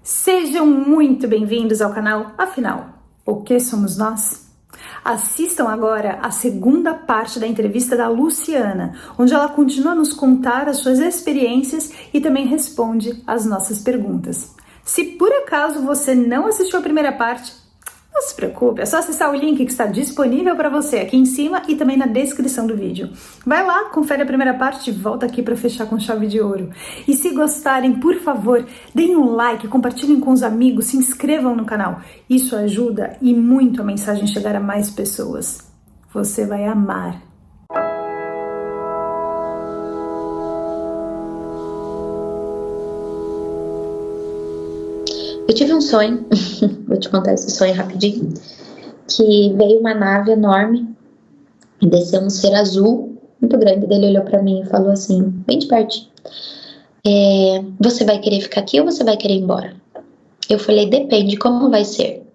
Sejam muito bem-vindos ao canal. Afinal, o que somos nós? Assistam agora a segunda parte da entrevista da Luciana, onde ela continua a nos contar as suas experiências e também responde às nossas perguntas. Se por acaso você não assistiu a primeira parte, não se preocupe, é só acessar o link que está disponível para você aqui em cima e também na descrição do vídeo. Vai lá, confere a primeira parte e volta aqui para fechar com chave de ouro. E se gostarem, por favor, deem um like, compartilhem com os amigos, se inscrevam no canal. Isso ajuda e muito a mensagem chegar a mais pessoas. Você vai amar. Eu tive um sonho, vou te contar esse sonho rapidinho, que veio uma nave enorme e desceu um ser azul muito grande. Ele olhou pra mim e falou assim, bem de perto, você vai querer ficar aqui ou você vai querer ir embora? Eu falei, depende, como vai ser?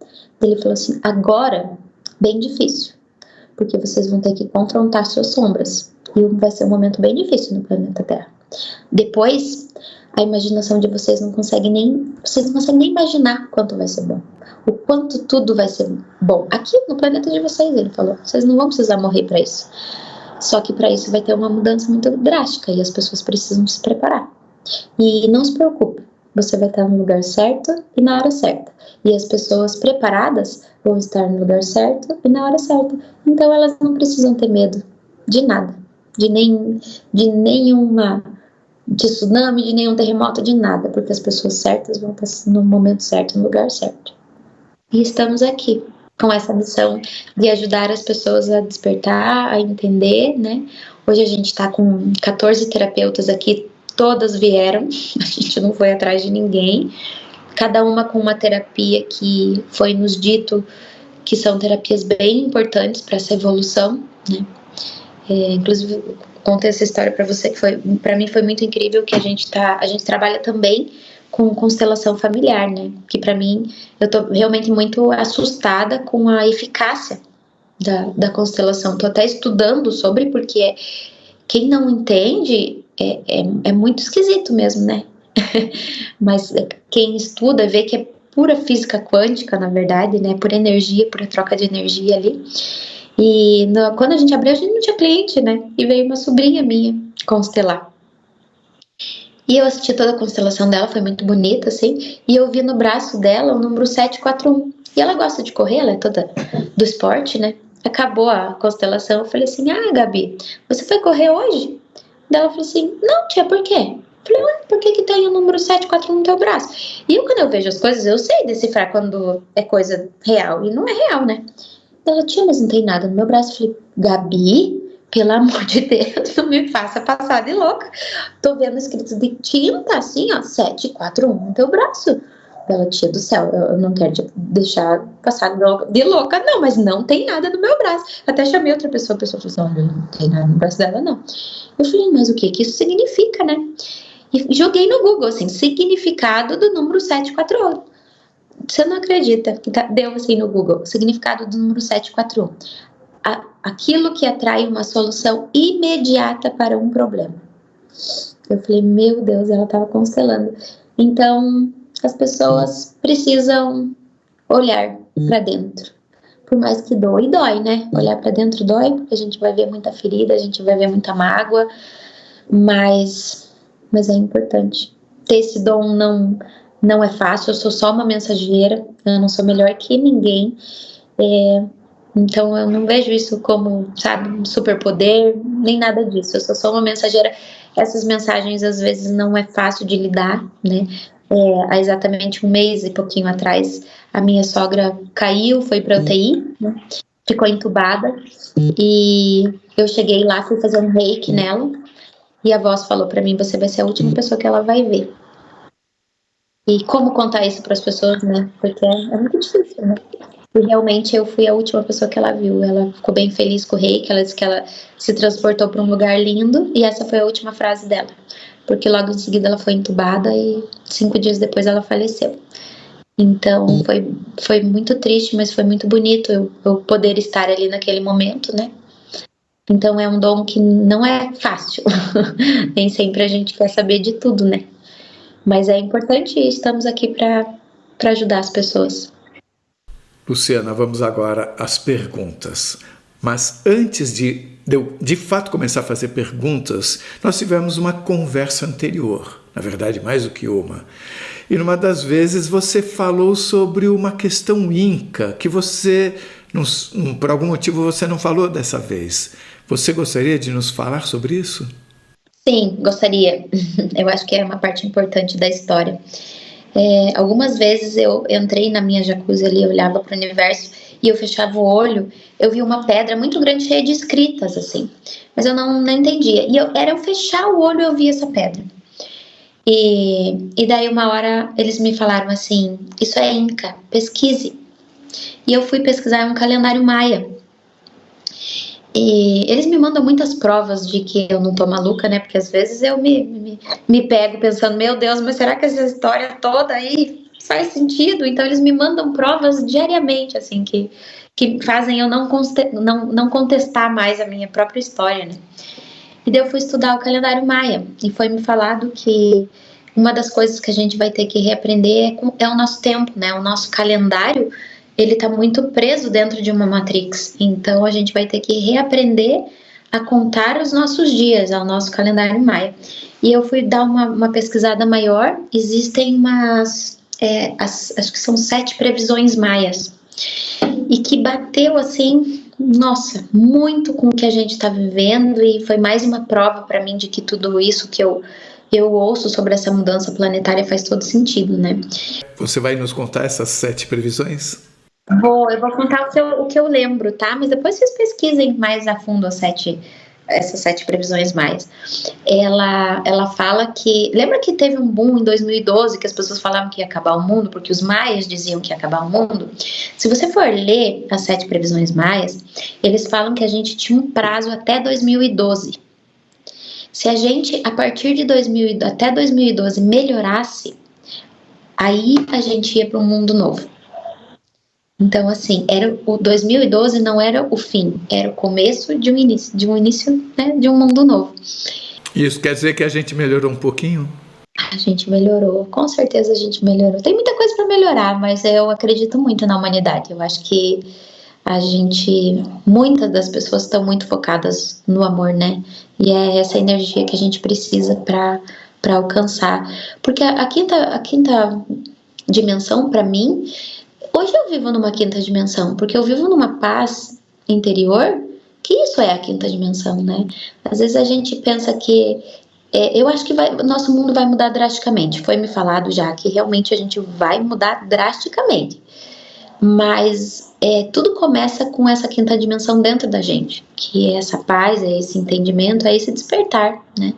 Ele falou assim, agora, bem difícil, porque vocês vão ter que confrontar suas sombras e vai ser um momento bem difícil no planeta Terra. Depois, a imaginação de vocês não consegue nem imaginar quanto vai ser bom, o quanto tudo vai ser bom aqui no planeta de vocês. Ele falou, vocês não vão precisar morrer para isso, só que para isso vai ter uma mudança muito drástica e as pessoas precisam se preparar. E não se preocupe, você vai estar no lugar certo e na hora certa, e as pessoas preparadas vão estar no lugar certo e na hora certa, então elas não precisam ter medo de nada, de nenhuma de tsunami, de nenhum terremoto, de nada, porque as pessoas certas vão estar no momento certo, no lugar certo. E estamos aqui com essa missão de ajudar as pessoas a despertar, a entender, né? Hoje a gente está com 14 terapeutas aqui, todas vieram, a gente não foi atrás de ninguém, cada uma com uma terapia que foi nos dito que são terapias bem importantes para essa evolução, né? Inclusive, contei essa história para você, que para mim foi muito incrível, que a gente trabalha também com constelação familiar, né? Que para mim, eu tô realmente muito assustada com a eficácia da constelação. Tô até estudando sobre, porque quem não entende é muito esquisito mesmo, né? Mas quem estuda vê que é pura física quântica, na verdade, né? Pura energia, pura troca de energia ali. E quando a gente abriu, a gente não tinha cliente, né? E veio uma sobrinha minha constelar. E eu assisti toda a constelação dela, foi muito bonita, assim. E eu vi no braço dela o número 741. E ela gosta de correr, ela é toda do esporte, né? Acabou a constelação, eu falei assim, Gabi, você foi correr hoje? Daí ela falou assim, não, tia, por quê? Eu falei, ué, por que tem o número 741 no teu braço? E quando eu vejo as coisas, eu sei decifrar quando é coisa real. E não é real, né? Ela, tia, mas não tem nada no meu braço. Eu falei, Gabi, pelo amor de Deus, não me faça passar de louca. Tô vendo escritos de tinta, assim, ó, 741 no teu braço. Ela, tia do céu, eu não quero te deixar passar de louca, não, mas não tem nada no meu braço. Até chamei outra pessoa, a pessoa falou assim, olha, não tem nada no braço dela, não. Eu falei, mas o que isso significa, né? E joguei no Google, assim, significado do número 741. Você não acredita que deu assim no Google, significado do número 741. Aquilo que atrai uma solução imediata para um problema. Eu falei, meu Deus, ela estava constelando. Então, as pessoas precisam olhar para dentro. Por mais que doe, dói, né? Olhar para dentro dói, porque a gente vai ver muita ferida, a gente vai ver muita mágoa, mas é importante. Ter esse dom não é fácil, eu sou só uma mensageira, eu não sou melhor que ninguém, então eu não vejo isso como, sabe, um superpoder, nem nada disso, eu sou só uma mensageira. Essas mensagens às vezes não é fácil de lidar, né? Há exatamente um mês e pouquinho atrás, a minha sogra caiu, foi para UTI, né? Ficou entubada, e eu cheguei lá, fui fazer um reiki nela, e a voz falou para mim, você vai ser a última pessoa que ela vai ver. E como contar isso para as pessoas, né? Porque é muito difícil, né? E realmente eu fui a última pessoa que ela viu. Ela ficou bem feliz com o reiki, ela disse que ela se transportou para um lugar lindo, e essa foi a última frase dela. Porque logo em seguida ela foi entubada e 5 dias depois ela faleceu. Então foi muito triste, mas foi muito bonito eu poder estar ali naquele momento, né? Então é um dom que não é fácil. Nem sempre a gente quer saber de tudo, né? Mas é importante e estamos aqui para ajudar as pessoas. Luciana, vamos agora às perguntas. Mas antes de eu, de fato, começar a fazer perguntas, nós tivemos uma conversa anterior, na verdade, mais do que uma. E numa das vezes você falou sobre uma questão inca, que você, por algum motivo, você não falou dessa vez. Você gostaria de nos falar sobre isso? Sim, gostaria. Eu acho que é uma parte importante da história. Algumas vezes eu entrei na minha jacuzzi ali, eu olhava para o universo e eu fechava o olho, eu vi uma pedra muito grande cheia de escritas, assim, mas eu não entendia. E eu fechar o olho e eu via essa pedra. E daí uma hora eles me falaram assim, isso é Inca, pesquise. E eu fui pesquisar um calendário maia. E eles me mandam muitas provas de que eu não tô maluca, né? Porque às vezes eu me pego pensando, meu Deus, mas será que essa história toda aí faz sentido? Então eles me mandam provas diariamente, assim, que fazem eu não contestar mais a minha própria história, né? E daí eu fui estudar o calendário maia e foi me falado que uma das coisas que a gente vai ter que reaprender é o nosso tempo, né? O nosso calendário, ele tá muito preso dentro de uma matrix. Então a gente vai ter que reaprender a contar os nossos dias, ao nosso calendário maia. E eu fui dar uma pesquisada maior. Existem acho que são 7 previsões maias. E que bateu assim, nossa, muito com o que a gente está vivendo, e foi mais uma prova para mim de que tudo isso que eu ouço sobre essa mudança planetária faz todo sentido, né? Você vai nos contar essas 7 previsões? Eu vou contar o que eu lembro, tá? Mas depois vocês pesquisem mais a fundo essas 7 previsões mais. Ela fala que... Lembra que teve um boom em 2012 que as pessoas falavam que ia acabar o mundo, porque os maias diziam que ia acabar o mundo? Se você for ler as 7 previsões maias, eles falam que a gente tinha um prazo até 2012. Se a gente, a partir de até 2012, melhorasse, aí a gente ia para um mundo novo. Então, assim, o 2012 não era o fim, era o começo de um início, né, de um mundo novo. Isso quer dizer que a gente melhorou um pouquinho? A gente melhorou, com certeza a gente melhorou. Tem muita coisa para melhorar, mas eu acredito muito na humanidade. Eu acho que muitas das pessoas estão muito focadas no amor, né? E é essa energia que a gente precisa para alcançar. Porque a quinta dimensão, para mim, hoje eu vivo numa quinta dimensão, porque eu vivo numa paz interior, que isso é a quinta dimensão, né? Às vezes a gente pensa que... eu acho que nosso mundo vai mudar drasticamente. Foi me falado já que realmente a gente vai mudar drasticamente. Mas tudo começa com essa quinta dimensão dentro da gente, que é essa paz, é esse entendimento, é esse despertar, né?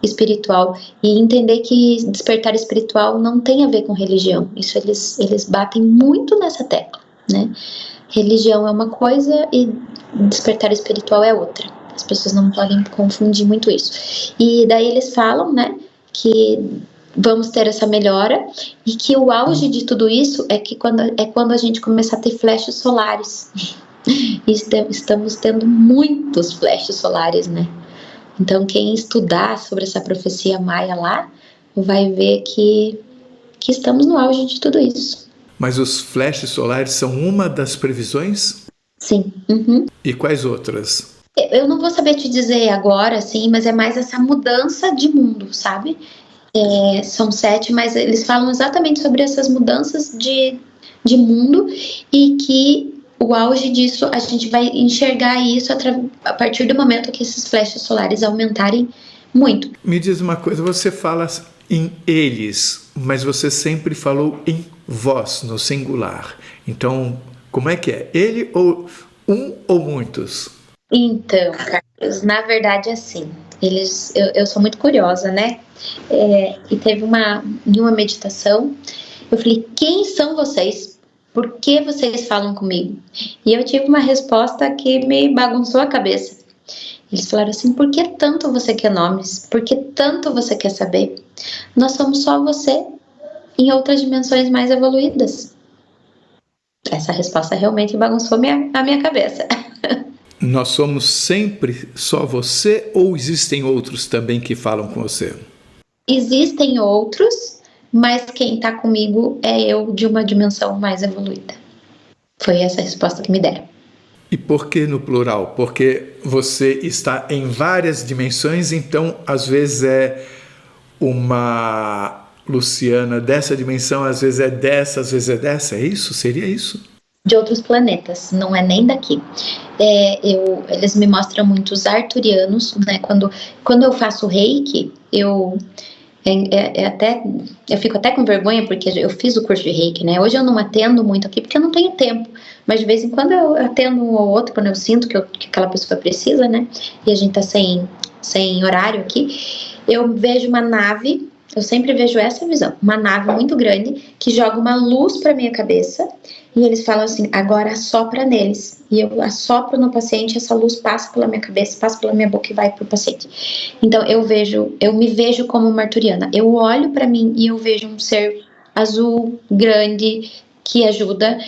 Espiritual, e entender que despertar espiritual não tem a ver com religião. Isso eles batem muito nessa tecla, né? Religião é uma coisa e despertar espiritual é outra. As pessoas não podem confundir muito isso. E daí eles falam, né, que vamos ter essa melhora e que o auge de tudo isso é quando a gente começar a ter flashes solares. E estamos tendo muitos flashes solares, né? Então, quem estudar sobre essa profecia maia lá, vai ver que estamos no auge de tudo isso. Mas os flashes solares são uma das previsões? Sim. Uhum. E quais outras? Eu não vou saber te dizer agora, assim, mas é mais essa mudança de mundo, sabe? São 7, mas eles falam exatamente sobre essas mudanças de mundo, e que o auge disso, a gente vai enxergar isso a partir do momento que esses flashes solares aumentarem muito. Me diz uma coisa, você fala em eles, mas você sempre falou em vós, no singular. Então, como é que é? Ele ou um ou muitos? Então, Carlos, na verdade, assim, eu sou muito curiosa, né? E teve em uma meditação, eu falei, quem são vocês? Por que vocês falam comigo? E eu tive uma resposta que me bagunçou a cabeça. Eles falaram assim, por que tanto você quer nomes? Por que tanto você quer saber? Nós somos só você em outras dimensões mais evoluídas. Essa resposta realmente bagunçou a minha cabeça. Nós somos sempre só você ou existem outros também que falam com você? Existem outros, mas quem tá comigo é eu de uma dimensão mais evoluída. Foi essa a resposta que me deram. E por que no plural? Porque você está em várias dimensões, então às vezes é uma Luciana dessa dimensão, às vezes é dessa, às vezes é dessa, é isso? Seria isso? De outros planetas, não é nem daqui. Eles me mostram muito os arturianos, né? Quando eu faço reiki, eu fico até com vergonha, porque eu fiz o curso de reiki, né? Hoje eu não atendo muito aqui, porque eu não tenho tempo, mas de vez em quando eu atendo um ou outro, quando eu sinto que aquela pessoa precisa, né? E a gente tá sem horário aqui. Eu vejo uma nave, eu sempre vejo essa visão, uma nave muito grande, que joga uma luz pra minha cabeça, e eles falam assim, agora assopra neles. E eu assopro no paciente, essa luz passa pela minha cabeça, passa pela minha boca e vai pro paciente. Então eu me vejo como uma arturiana. Eu olho para mim e eu vejo um ser azul, grande, que ajuda.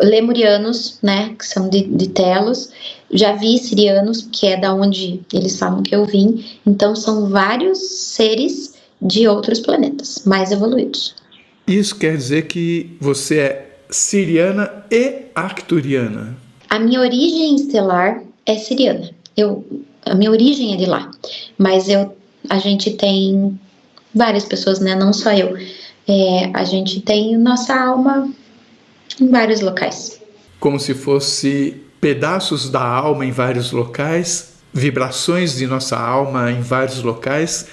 Lemurianos, né, que são de Telos. Já vi sirianos, que é da onde eles falam que eu vim. Então são vários seres de outros planetas, mais evoluídos. Isso quer dizer que você é siriana e arcturiana? A minha origem estelar é siriana. A minha origem é de lá. Mas a gente tem várias pessoas, né? Não só eu. A gente tem nossa alma em vários locais. Como se fosse pedaços da alma em vários locais, vibrações de nossa alma em vários locais.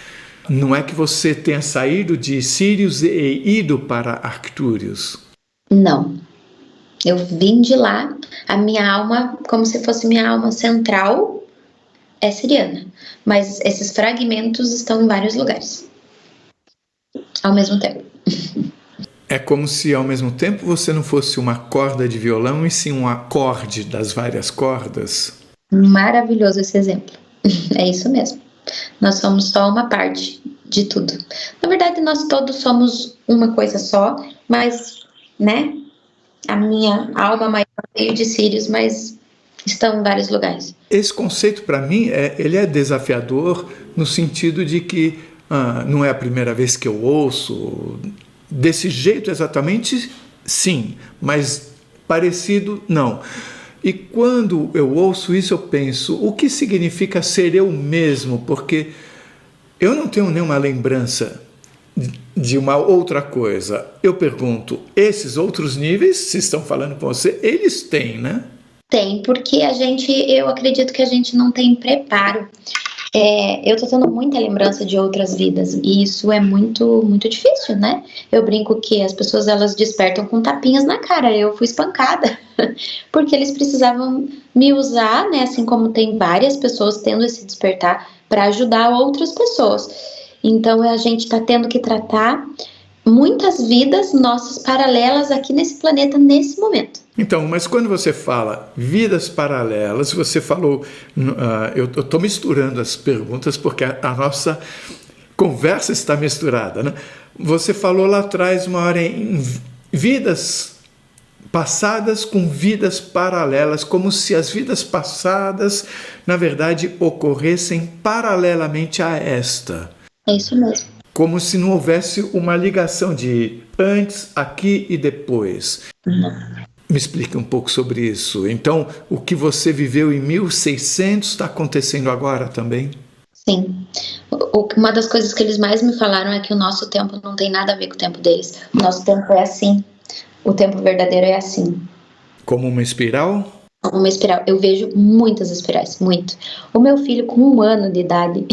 Não é que você tenha saído de Sírios e ido para Arctúrios? Não. Eu vim de lá, a minha alma, como se fosse minha alma central, é siriana. Mas esses fragmentos estão em vários lugares, ao mesmo tempo. É como se ao mesmo tempo você não fosse uma corda de violão, e sim um acorde das várias cordas? Maravilhoso esse exemplo. É isso mesmo. Nós somos só uma parte de tudo. Na verdade, nós todos somos uma coisa só, mas, né? A minha alma maior veio de Sírios, mas estão em vários lugares. Esse conceito, para mim, ele é desafiador no sentido de que não é a primeira vez que eu ouço desse jeito exatamente, sim, mas parecido, não. E quando eu ouço isso, eu penso, o que significa ser eu mesmo? Porque eu não tenho nenhuma lembrança de uma outra coisa. Eu pergunto, esses outros níveis, se estão falando com você, eles têm, né? Tem, porque eu acredito que a gente não tem preparo. Eu tô tendo muita lembrança de outras vidas, e isso é muito, muito difícil, né? Eu brinco que as pessoas, elas despertam com tapinhas na cara. Eu fui espancada, porque eles precisavam me usar, né? Assim como tem várias pessoas tendo esse despertar para ajudar outras pessoas. Então a gente tá tendo que tratar muitas vidas nossas paralelas aqui nesse planeta, nesse momento. Então, mas quando você fala vidas paralelas, você falou... eu estou misturando as perguntas porque a nossa conversa está misturada, né? Você falou lá atrás uma hora em vidas passadas com vidas paralelas, como se as vidas passadas, na verdade, ocorressem paralelamente a esta. É isso mesmo. Como se não houvesse uma ligação de antes, aqui e depois. Me explica um pouco sobre isso. Então, o que você viveu em 1600 está acontecendo agora também? Sim. Uma das coisas que eles mais me falaram é que o nosso tempo não tem nada a ver com o tempo deles. O nosso tempo é assim. O tempo verdadeiro é assim. Como uma espiral? Uma espiral. Eu vejo muitas espirais, muito. O meu filho, com 1 ano de idade,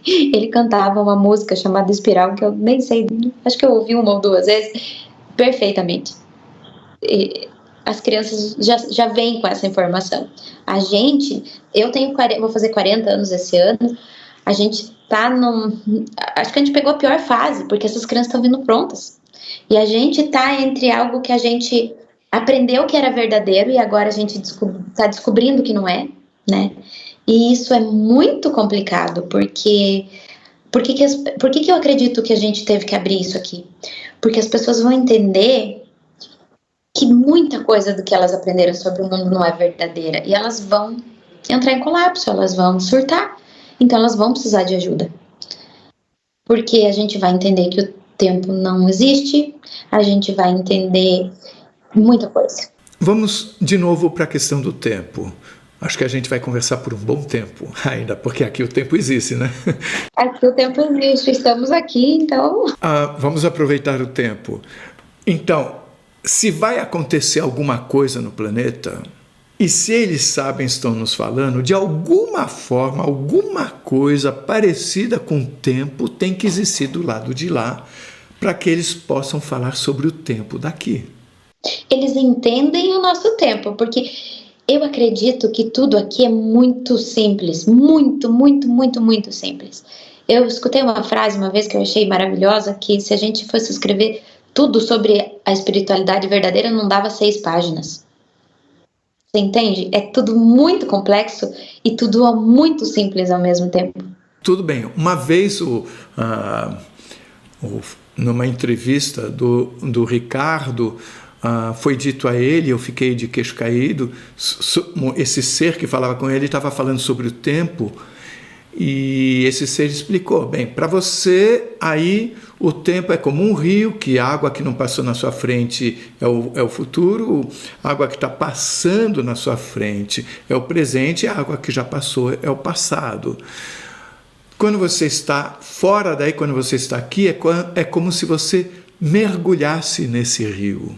ele cantava uma música chamada Espiral, que eu nem sei, acho que eu ouvi 1 ou 2 vezes, perfeitamente. E as crianças já vêm com essa informação. A gente, vou fazer 40 anos esse ano, a gente tá acho que a gente pegou a pior fase, porque essas crianças estão vindo prontas. E a gente tá entre algo que a gente aprendeu que era verdadeiro e agora a gente tá descobrindo que não é, né? E isso é muito complicado, porque por que eu acredito que a gente teve que abrir isso aqui? Porque as pessoas vão entender que muita coisa do que elas aprenderam sobre o mundo não é verdadeira, e elas vão entrar em colapso, elas vão surtar, então elas vão precisar de ajuda. Porque a gente vai entender que o tempo não existe, a gente vai entender muita coisa. Vamos de novo para a questão do tempo. Acho que a gente vai conversar por um bom tempo ainda, porque aqui o tempo existe, né? Aqui o tempo existe, estamos aqui, então... Vamos aproveitar o tempo. Então, se vai acontecer alguma coisa no planeta, e se eles sabem, estão nos falando, de alguma forma, alguma coisa parecida com o tempo tem que existir do lado de lá, para que eles possam falar sobre o tempo daqui. Eles entendem o nosso tempo, porque eu acredito que tudo aqui é muito simples, muito, muito, muito, muito simples. Eu escutei uma frase uma vez que eu achei maravilhosa, que se a gente fosse escrever tudo sobre a espiritualidade verdadeira, não dava 6 páginas. Você entende? É tudo muito complexo e tudo muito simples ao mesmo tempo. Tudo bem. Uma vez, numa entrevista do Ricardo, foi dito a ele, eu fiquei de queixo caído, esse ser que falava com ele estava falando sobre o tempo, e esse ser explicou, bem, para você aí o tempo é como um rio, que a água que não passou na sua frente é o futuro, a água que está passando na sua frente é o presente, e a água que já passou é o passado. Quando você está fora daí, quando você está aqui, é como se você mergulhasse nesse rio.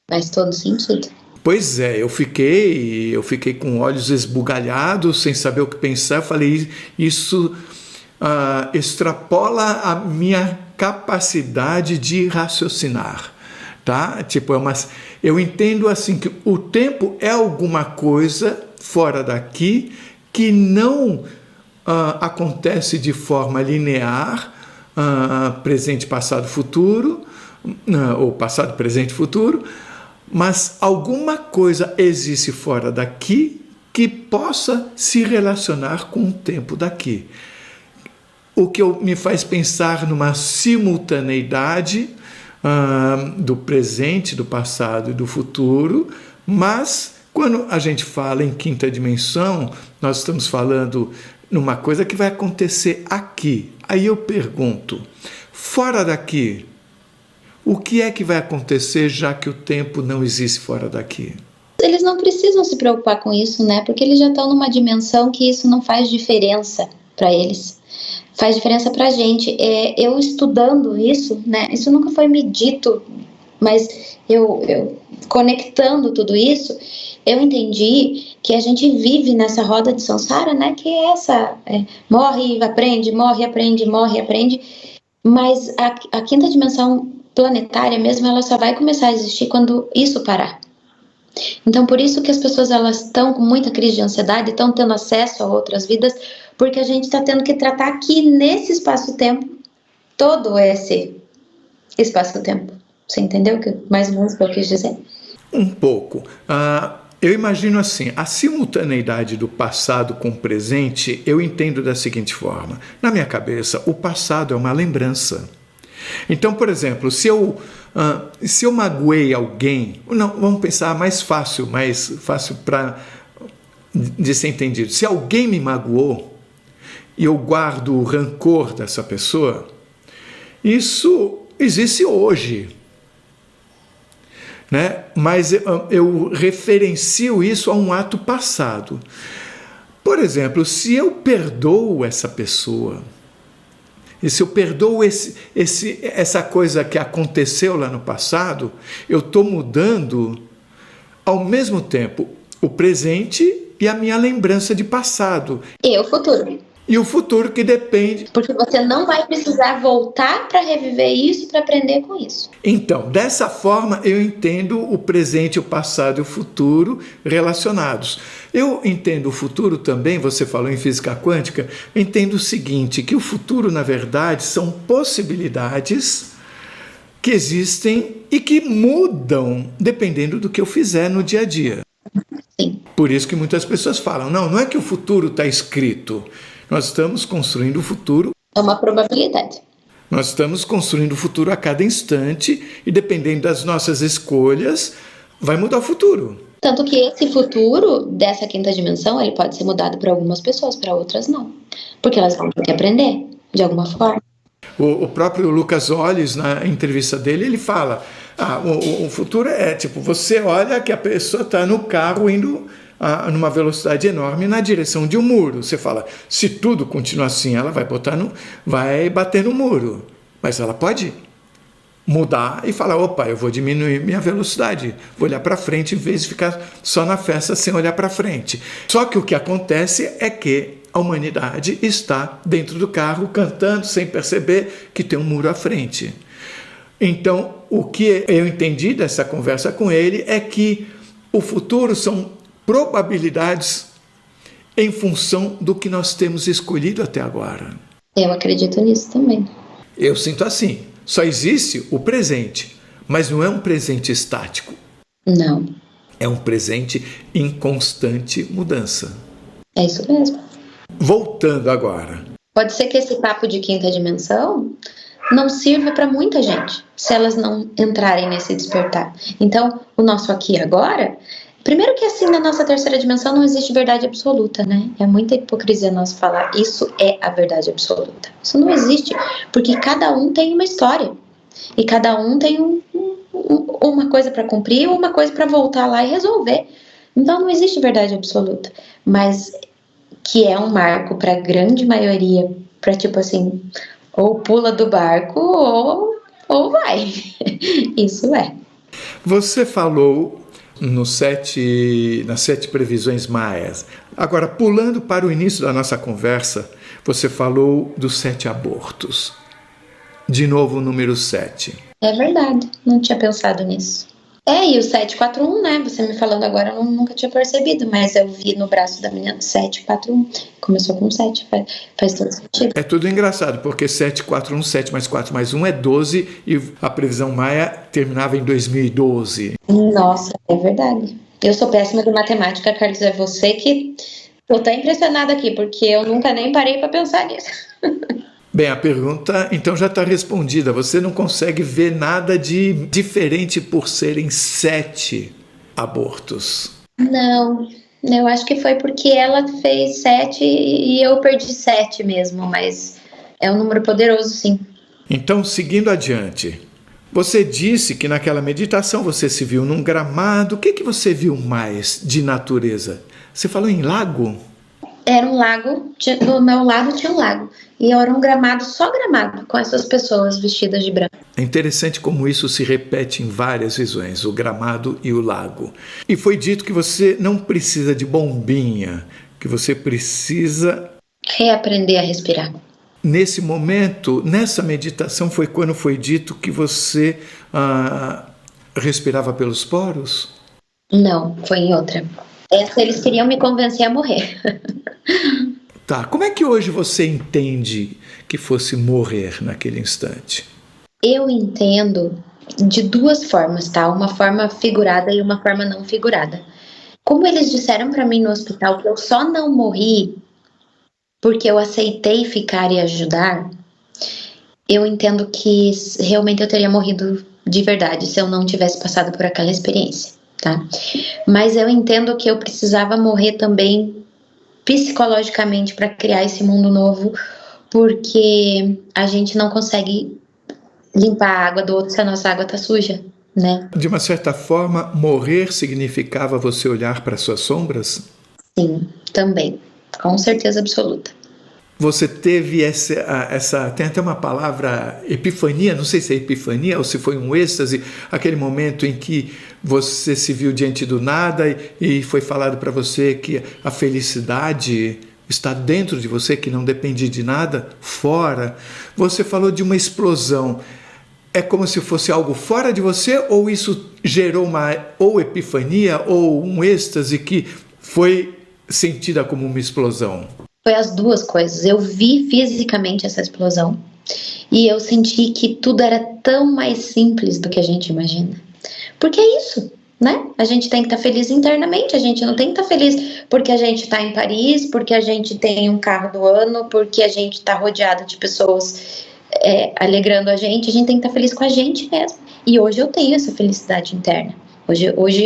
Faz todo sentido. Pois é, eu fiquei com olhos esbugalhados, sem saber o que pensar. Eu falei, isso extrapola a minha capacidade de raciocinar, tá? Tipo, eu entendo assim que o tempo é alguma coisa fora daqui que não acontece de forma linear, presente, passado, futuro, ou passado, presente, futuro, mas alguma coisa existe fora daqui que possa se relacionar com o tempo daqui. O que me faz pensar numa simultaneidade do presente, do passado e do futuro, mas quando a gente fala em quinta dimensão, nós estamos falando numa coisa que vai acontecer aqui. Aí eu pergunto, fora daqui, o que é que vai acontecer já que o tempo não existe fora daqui? Eles não precisam se preocupar com isso, né? Porque eles já estão numa dimensão que isso não faz diferença para eles. Faz diferença para a gente. Eu estudando isso, né? Isso nunca foi me dito, mas eu conectando tudo isso, eu entendi que a gente vive nessa roda de samsara, né? Que é essa, morre, aprende, morre, aprende, morre, aprende. Mas a quinta dimensão planetária mesmo, ela só vai começar a existir quando isso parar. Então, por isso que as pessoas elas estão com muita crise de ansiedade, estão tendo acesso a outras vidas, porque a gente está tendo que tratar aqui nesse espaço-tempo, todo esse espaço-tempo. Você entendeu mais ou menos o que eu quis dizer? Um pouco. Eu imagino assim, a simultaneidade do passado com o presente, eu entendo da seguinte forma. Na minha cabeça, o passado é uma lembrança. Então, por exemplo, se eu magoei alguém, não, vamos pensar mais fácil de ser entendido. Se alguém me magoou e eu guardo o rancor dessa pessoa, isso existe hoje, né? Mas eu referencio isso a um ato passado. Por exemplo, se eu perdoo essa pessoa, e se eu perdoo essa coisa que aconteceu lá no passado, eu estou mudando ao mesmo tempo o presente e a minha lembrança de passado. E o futuro. E o futuro que depende. Porque você não vai precisar voltar para reviver isso, para aprender com isso. Então, dessa forma, eu entendo o presente, o passado e o futuro relacionados. Eu entendo o futuro também, você falou em física quântica, eu entendo o seguinte, que o futuro, na verdade, são possibilidades que existem e que mudam dependendo do que eu fizer no dia a dia. Sim. Por isso que muitas pessoas falam, não é que o futuro está escrito. Nós estamos construindo o futuro. É uma probabilidade. Nós estamos construindo o futuro a cada instante e, dependendo das nossas escolhas, vai mudar o futuro. Tanto que esse futuro dessa quinta dimensão, ele pode ser mudado para algumas pessoas, para outras não. Porque elas vão ter que aprender, de alguma forma. O próprio Lucas Olhos, na entrevista dele, ele fala, o futuro é tipo, você olha que a pessoa está no carro indo numa velocidade enorme na direção de um muro. Você fala, se tudo continuar assim, ela vai bater no muro. Mas ela pode mudar e falar, opa, eu vou diminuir minha velocidade, vou olhar para frente em vez de ficar só na festa sem olhar para frente. Só que o que acontece é que a humanidade está dentro do carro cantando sem perceber que tem um muro à frente. Então, o que eu entendi dessa conversa com ele é que o futuro são probabilidades em função do que nós temos escolhido até agora. Eu acredito nisso também. Eu sinto assim. Só existe o presente, mas não é um presente estático. Não. É um presente em constante mudança. É isso mesmo. Voltando agora. Pode ser que esse papo de quinta dimensão não sirva para muita gente, se elas não entrarem nesse despertar. Então, o nosso aqui e agora... Primeiro que assim, na nossa terceira dimensão não existe verdade absoluta, né? É muita hipocrisia nós falar, isso é a verdade absoluta. Isso não existe, porque cada um tem uma história. E cada um tem uma coisa para cumprir, uma coisa para voltar lá e resolver. Então não existe verdade absoluta. Mas que é um marco para a grande maioria, para tipo assim, ou pula do barco ou vai. Isso é. Você falou... nas 7 previsões maias. Agora, pulando para o início da nossa conversa, você falou dos 7 abortos. De novo, o número 7. É verdade, não tinha pensado nisso. E o 741, né? Você me falando agora, eu nunca tinha percebido, mas eu vi no braço da menina 741. Começou com 7, faz todo sentido. É tudo engraçado, porque 741, 7 mais 4 mais 1 é 12 e a previsão maia terminava em 2012. Nossa, é verdade. Eu sou péssima de matemática, Carlos, é você que... Eu tô impressionada aqui, porque eu nunca nem parei para pensar nisso. Bem, a pergunta então já está respondida. Você não consegue ver nada de diferente por serem 7 abortos. Não, eu acho que foi porque ela fez 7 e eu perdi 7 mesmo, mas é um número poderoso, sim. Então, seguindo adiante, você disse que naquela meditação você se viu num gramado. O que você viu mais de natureza? Você falou em lago? Era um lago, do meu lado tinha um lago. E era um gramado, só gramado, com essas pessoas vestidas de branco. É interessante como isso se repete em várias visões, o gramado e o lago. E foi dito que você não precisa de bombinha, que você precisa... reaprender a respirar. Nesse momento, nessa meditação, foi quando foi dito que você respirava pelos poros? Não, foi em outra. Essa eles queriam me convencer a morrer. Tá, como é que hoje você entende que fosse morrer naquele instante? Eu entendo de 2 formas, tá? Uma forma figurada e uma forma não figurada. Como eles disseram pra mim no hospital que eu só não morri porque eu aceitei ficar e ajudar, eu entendo que realmente eu teria morrido de verdade se eu não tivesse passado por aquela experiência, tá? Mas eu entendo que eu precisava morrer também psicologicamente para criar esse mundo novo, porque a gente não consegue limpar a água do outro se a nossa água tá suja, né? De uma certa forma, morrer significava você olhar para suas sombras? Sim, também, com certeza absoluta. Você teve essa tem até uma palavra, epifania, não sei se é epifania ou se foi um êxtase, aquele momento em que você se viu diante do nada e foi falado para você que a felicidade está dentro de você, que não depende de nada fora. Você falou de uma explosão. É como se fosse algo fora de você, ou isso gerou uma ou epifania ou um êxtase que foi sentida como uma explosão? Foi as 2 coisas. Eu vi fisicamente essa explosão e eu senti que tudo era tão mais simples do que a gente imagina. Porque é isso, né? A gente tem que estar feliz internamente, a gente não tem que estar feliz porque a gente está em Paris, porque a gente tem um carro do ano, porque a gente está rodeado de pessoas alegrando a gente tem que estar feliz com a gente mesmo. E hoje eu tenho essa felicidade interna. Hoje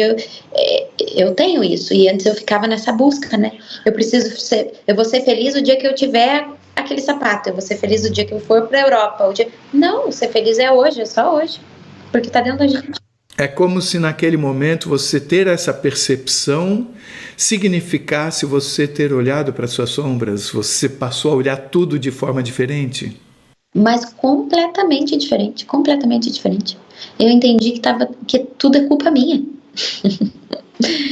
eu tenho isso, e antes eu ficava nessa busca, né? Eu vou ser feliz o dia que eu tiver aquele sapato, eu vou ser feliz o dia que eu for pra Europa. Não, ser feliz é hoje, é só hoje. Porque tá dentro da gente. É como se naquele momento você ter essa percepção significasse você ter olhado para suas sombras, você passou a olhar tudo de forma diferente. Mas completamente diferente, completamente diferente. Eu entendi que tudo é culpa minha.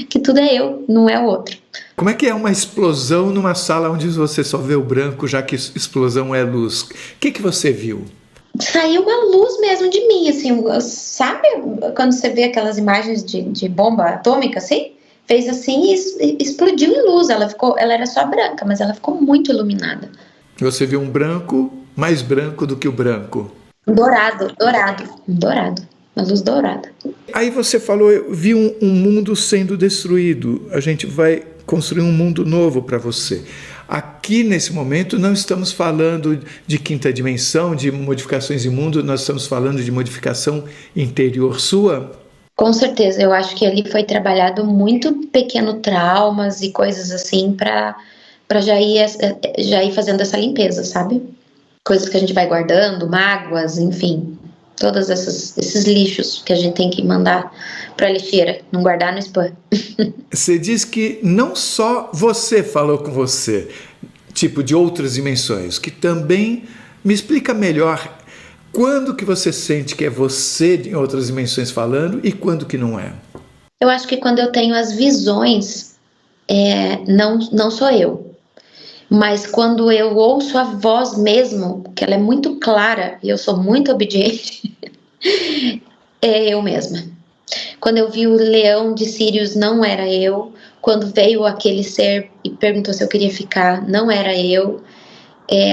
Que tudo é eu, não é o outro. Como é que é uma explosão numa sala onde você só vê o branco, já que explosão é luz? O que você viu? Saiu uma luz mesmo de mim, assim, sabe quando você vê aquelas imagens de bomba atômica, assim? Fez assim e explodiu em luz. Ela era só branca, mas ela ficou muito iluminada. Você viu um branco mais branco do que o branco. Dourado. Uma luz dourada. Aí você falou, eu vi um mundo sendo destruído. A gente vai construir um mundo novo para você. Aqui, nesse momento, não estamos falando de quinta dimensão, de modificações de mundo, nós estamos falando de modificação interior sua? Com certeza, eu acho que ali foi trabalhado muito pequeno traumas e coisas assim para já ir fazendo essa limpeza, sabe? Coisas que a gente vai guardando, mágoas, enfim, todos esses lixos que a gente tem que mandar para a lixeira, não guardar no spam. Você diz que não só você falou com você, tipo de outras dimensões, que também me explica melhor quando que você sente que é você em outras dimensões falando e quando que não é. Eu acho que quando eu tenho as visões, não sou eu. Mas quando eu ouço a voz mesmo, que ela é muito clara e eu sou muito obediente, é eu mesma. Quando eu vi o leão de Sírius, não era eu. Quando veio aquele ser e perguntou se eu queria ficar, não era eu.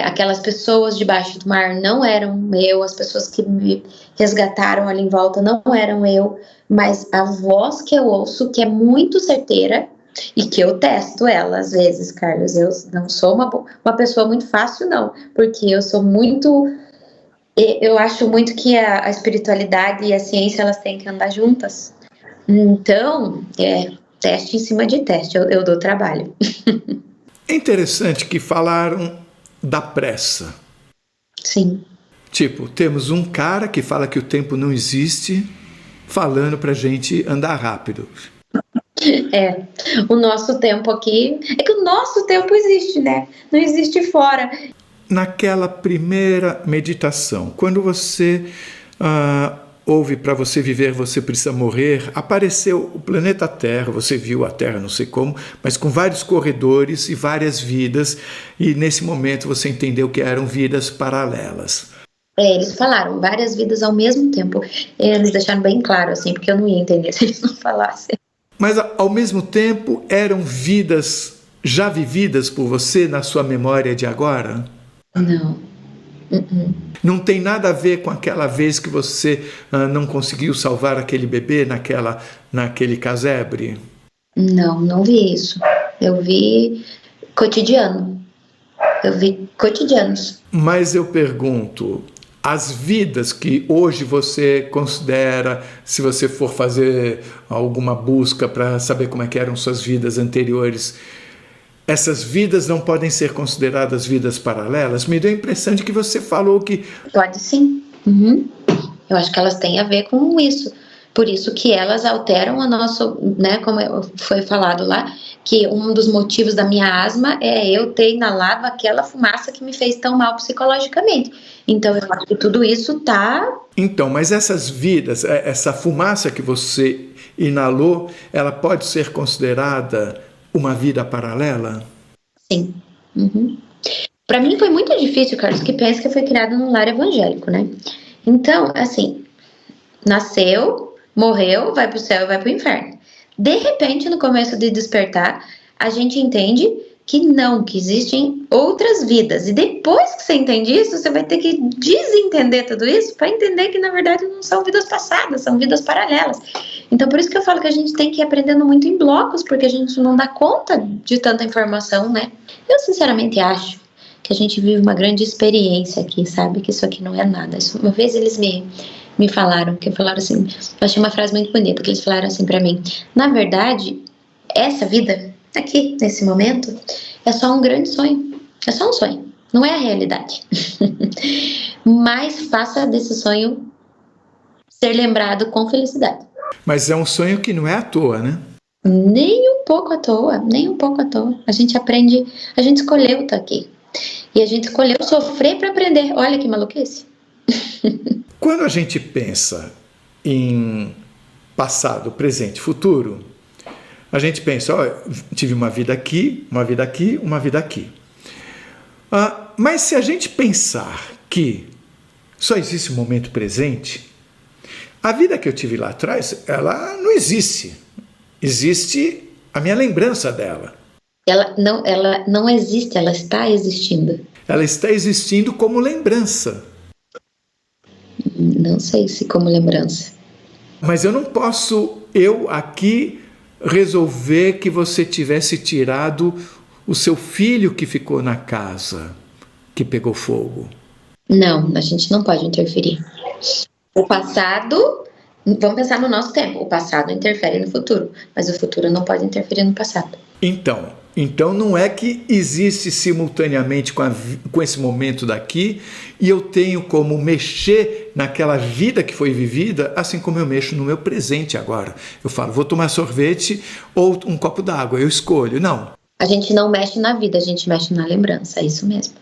Aquelas pessoas debaixo do mar não eram eu. As pessoas que me resgataram ali em volta não eram eu. Mas a voz que eu ouço, que é muito certeira, e que eu testo ela às vezes, Carlos. Eu não sou uma pessoa muito fácil, não. Porque eu sou muito... Eu acho muito que a espiritualidade e a ciência, elas têm que andar juntas. Então, teste em cima de teste. Eu dou trabalho. É interessante que falaram da pressa. Sim. Tipo, temos um cara que fala que o tempo não existe, falando pra gente andar rápido. O nosso tempo aqui... É que o nosso tempo existe, né? Não existe fora. Naquela primeira meditação, quando você ouve para você viver, você precisa morrer, apareceu o planeta Terra, você viu a Terra, não sei como, mas com vários corredores e várias vidas, e nesse momento você entendeu que eram vidas paralelas. Eles falaram várias vidas ao mesmo tempo. Eles deixaram bem claro, assim, porque eu não ia entender se eles não falassem. Mas ao mesmo tempo eram vidas já vividas por você na sua memória de agora? Não. Não tem nada a ver com aquela vez que você não conseguiu salvar aquele bebê naquele casebre? Não vi isso. Eu vi cotidiano. Eu vi cotidianos. Mas eu pergunto, as vidas que hoje você considera, se você for fazer alguma busca para saber como é que eram suas vidas anteriores, essas vidas não podem ser consideradas vidas paralelas? Me deu a impressão de que você falou que... Pode sim. Eu acho que elas têm a ver com isso. Por isso que elas alteram o nosso, né, como foi falado lá, que um dos motivos da minha asma é eu ter inalado aquela fumaça que me fez tão mal psicologicamente. Então eu acho que tudo isso tá... Então, mas essas vidas, essa fumaça que você inalou, ela pode ser considerada uma vida paralela? Sim. Para mim foi muito difícil, Carlos, que pensa que eu fui criada num lar evangélico, né? Então, assim, nasceu, morreu, vai pro céu e vai pro inferno. De repente, no começo de despertar, a gente entende que não, que existem outras vidas. E depois que você entende isso, você vai ter que desentender tudo isso para entender que, na verdade, não são vidas passadas, são vidas paralelas. Então, por isso que eu falo que a gente tem que ir aprendendo muito em blocos, porque a gente não dá conta de tanta informação, né? Eu, sinceramente, acho que a gente vive uma grande experiência aqui, sabe? Que isso aqui não é nada. Uma vez eles me falaram, assim, eu achei uma frase muito bonita, que eles falaram assim pra mim: na verdade, essa vida aqui, nesse momento, é só um grande sonho. É só um sonho. não é a realidade. Mas faça desse sonho ser lembrado com felicidade. Mas é um sonho que não é à toa, né? Nem um pouco à toa, nem um pouco à toa. A gente aprende, a gente escolheu estar aqui. E a gente escolheu sofrer para aprender. Olha que maluquice. Quando a gente pensa em passado, presente, futuro, a gente pensa, tive uma vida aqui, uma vida aqui, uma vida aqui. Mas se a gente pensar que só existe o momento presente, a vida que eu tive lá atrás, ela não existe. Existe a minha lembrança dela. Ela não existe, ela está existindo. Ela está existindo como lembrança. Não sei se como lembrança. Mas eu não posso, eu aqui, resolver que você tivesse tirado o seu filho que ficou na casa, que pegou fogo. Não, a gente não pode interferir. O passado, vamos pensar no nosso tempo, o passado interfere no futuro, mas o futuro não pode interferir no passado. Então não é que existe simultaneamente com esse momento daqui e eu tenho como mexer naquela vida que foi vivida, assim como eu mexo no meu presente agora. Eu falo, vou tomar sorvete ou um copo d'água, eu escolho. Não. A gente não mexe na vida, a gente mexe na lembrança, é isso mesmo.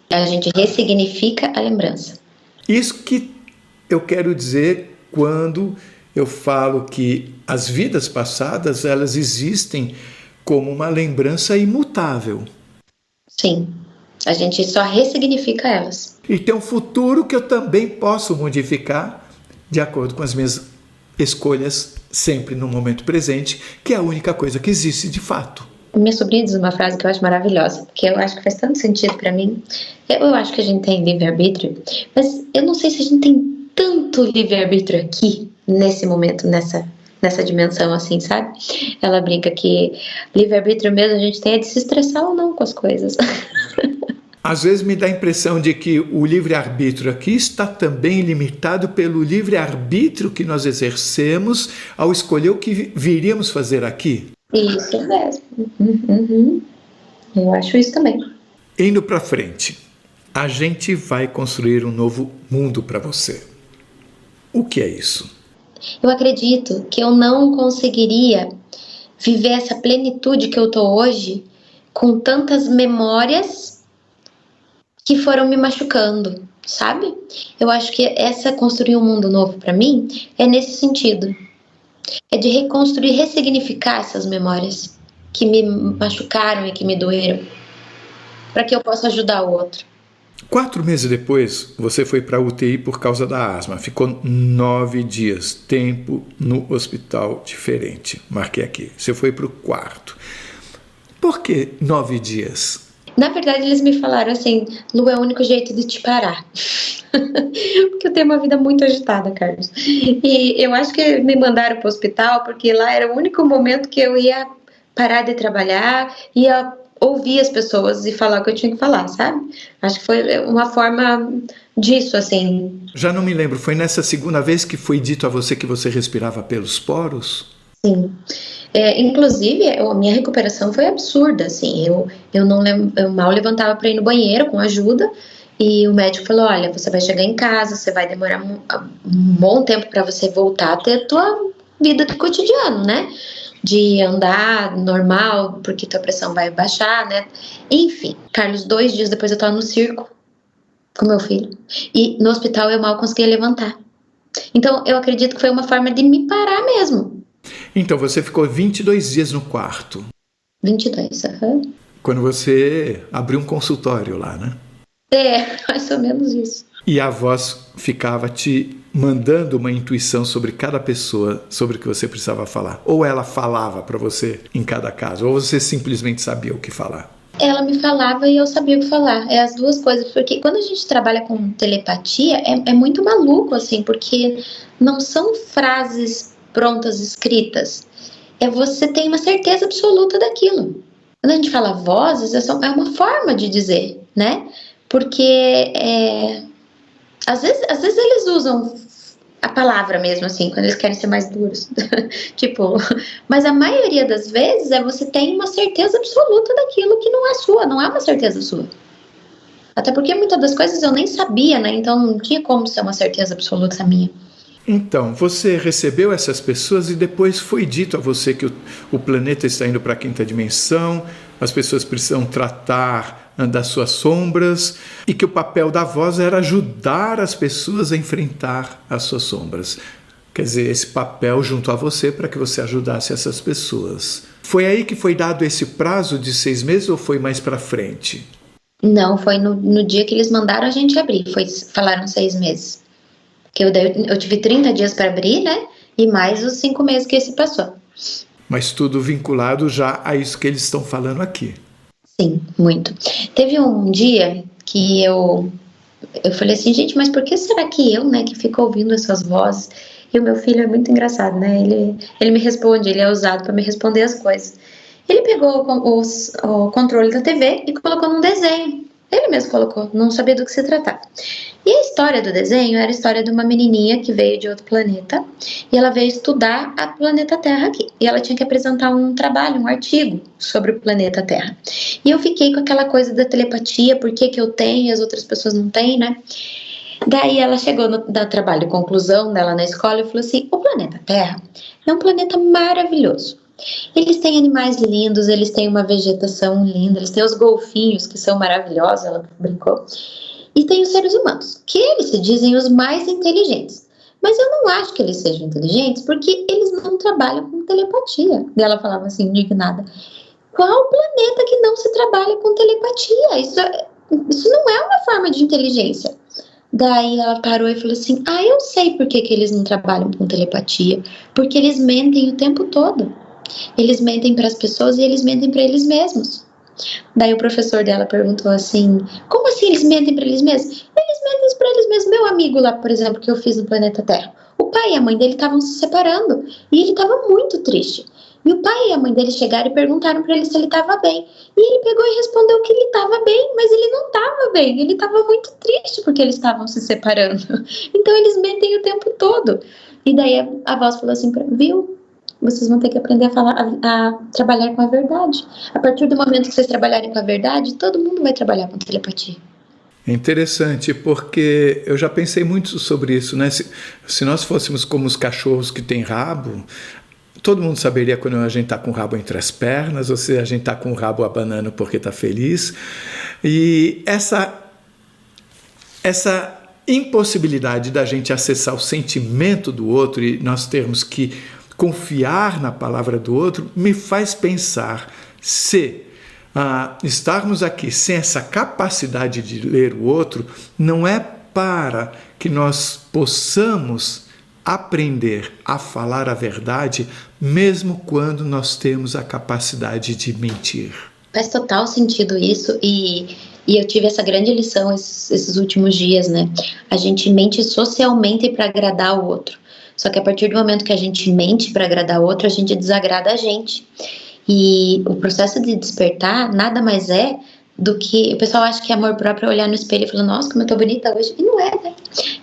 A gente ressignifica a lembrança. Isso que eu quero dizer quando eu falo que as vidas passadas, elas existem como uma lembrança imutável. Sim, a gente só ressignifica elas. E tem um futuro que eu também posso modificar de acordo com as minhas escolhas, sempre no momento presente, que é a única coisa que existe de fato. Minha sobrinha diz uma frase que eu acho maravilhosa, que eu acho que faz tanto sentido para mim. Eu acho que a gente tem livre-arbítrio, mas eu não sei se a gente tem tanto livre-arbítrio aqui, nesse momento, nessa dimensão assim, sabe? Ela brinca que livre-arbítrio mesmo a gente tem é de se estressar ou não com as coisas. Às vezes me dá a impressão de que o livre-arbítrio aqui está também limitado pelo livre-arbítrio que nós exercemos ao escolher o que viríamos fazer aqui. Isso mesmo. Uhum. Eu acho isso também. Indo para frente, a gente vai construir um novo mundo para você. O que é isso? Eu acredito que eu não conseguiria viver essa plenitude que eu tô hoje com tantas memórias que foram me machucando, sabe? Eu acho que construir um mundo novo para mim é nesse sentido. É de reconstruir, ressignificar essas memórias que me machucaram e que me doeram, para que eu possa ajudar o outro. 4 meses depois, você foi para a UTI por causa da asma. Ficou 9 dias, tempo no hospital diferente. Marquei aqui. Você foi para o quarto. Por que 9 dias? Na verdade, eles me falaram assim, Lu, é o único jeito de te parar. Porque eu tenho uma vida muito agitada, Carlos. E eu acho que me mandaram para o hospital porque lá era o único momento que eu ia parar de trabalhar, ia ouvir as pessoas e falar o que eu tinha que falar, sabe? Acho que foi uma forma disso, assim. Já não me lembro, foi nessa segunda vez que foi dito a você que você respirava pelos poros? Sim. Inclusive, a minha recuperação foi absurda, assim. Eu mal levantava para ir no banheiro com ajuda. E o médico falou, olha, você vai chegar em casa, você vai demorar um bom tempo para você voltar a ter a tua vida do cotidiano, né? De andar normal, porque tua pressão vai baixar, né? Enfim, Carlos, 2 dias depois eu tava no circo com meu filho. E no hospital eu mal conseguia levantar. Então, eu acredito que foi uma forma de me parar mesmo. Então, você ficou 22 dias no quarto. 22, aham. Quando você abriu um consultório lá, né? Mais ou menos isso. E a voz ficava te mandando uma intuição sobre cada pessoa, sobre o que você precisava falar. Ou ela falava para você em cada caso, ou você simplesmente sabia o que falar. Ela me falava e eu sabia o que falar. É as duas coisas, porque quando a gente trabalha com telepatia, é muito maluco, assim, porque não são frases prontas, escritas. Você tem uma certeza absoluta daquilo. Quando a gente fala vozes, é uma forma de dizer, né? Porque às vezes eles usam a palavra mesmo, assim, quando eles querem ser mais duros. Tipo, mas a maioria das vezes você tem uma certeza absoluta daquilo que não é sua, não é uma certeza sua. Até porque muitas das coisas eu nem sabia, né? Então não tinha como ser uma certeza absoluta minha. Então, você recebeu essas pessoas e depois foi dito a você que o planeta está indo para a quinta dimensão, as pessoas precisam tratar das suas sombras e que o papel da voz era ajudar as pessoas a enfrentar as suas sombras. Quer dizer, esse papel junto a você para que você ajudasse essas pessoas. Foi aí que foi dado esse prazo de 6 meses ou foi mais para frente? Não, foi no dia que eles mandaram a gente abrir, falaram 6 meses. Que eu tive 30 dias para abrir, né? E mais os 5 meses que esse passou. Mas tudo vinculado já a isso que eles estão falando aqui. Sim, muito. Teve um dia que eu falei assim, gente, mas por que será que eu, né, que fico ouvindo essas vozes? E o meu filho é muito engraçado, né? Ele me responde, ele é usado para me responder as coisas. Ele pegou o controle da TV e colocou num desenho. Ele mesmo colocou, não sabia do que se tratava. E a história do desenho era a história de uma menininha que veio de outro planeta e ela veio estudar a planeta Terra aqui. E ela tinha que apresentar um trabalho, um artigo sobre o planeta Terra. E eu fiquei com aquela coisa da telepatia, por que eu tenho e as outras pessoas não têm, né? Daí ela chegou no trabalho de conclusão dela na escola e falou assim, o planeta Terra é um planeta maravilhoso. Eles têm animais lindos, eles têm uma vegetação linda, eles têm os golfinhos que são maravilhosos, ela brincou. E tem os seres humanos, que eles se dizem os mais inteligentes. Mas eu não acho que eles sejam inteligentes porque eles não trabalham com telepatia. E ela falava assim, indignada. Qual planeta que não se trabalha com telepatia? Isso não é uma forma de inteligência. Daí ela parou e falou assim, eu sei por que eles não trabalham com telepatia. Porque eles mentem o tempo todo. Eles mentem para as pessoas e eles mentem para eles mesmos. Daí o professor dela perguntou assim, como assim eles mentem para eles mesmos? Eles mentem para eles mesmos. Meu amigo lá, por exemplo, que eu fiz no planeta Terra, o pai e a mãe dele estavam se separando e ele estava muito triste. E o pai e a mãe dele chegaram e perguntaram para ele se ele estava bem. E ele pegou e respondeu que ele estava bem, mas ele não estava bem. Ele estava muito triste porque eles estavam se separando. Então eles mentem o tempo todo. E daí a voz falou assim, viu? Vocês vão ter que aprender a trabalhar com a verdade. A partir do momento que vocês trabalharem com a verdade, todo mundo vai trabalhar com telepatia. É interessante, porque eu já pensei muito sobre isso, né? Se nós fôssemos como os cachorros que têm rabo, todo mundo saberia quando a gente está com o rabo entre as pernas, ou se a gente está com o rabo abanando porque está feliz. E essa impossibilidade da gente acessar o sentimento do outro e nós termos que confiar na palavra do outro, me faz pensar se estarmos aqui sem essa capacidade de ler o outro, não é para que nós possamos aprender a falar a verdade, mesmo quando nós temos a capacidade de mentir. Faz total sentido isso e eu tive essa grande lição esses últimos dias, né? A gente mente socialmente para agradar o outro. Só que a partir do momento que a gente mente para agradar o outro, a gente desagrada a gente. E o processo de despertar nada mais é do que... O pessoal acha que amor próprio é olhar no espelho e falar, nossa, como eu tô bonita hoje. E não é, né?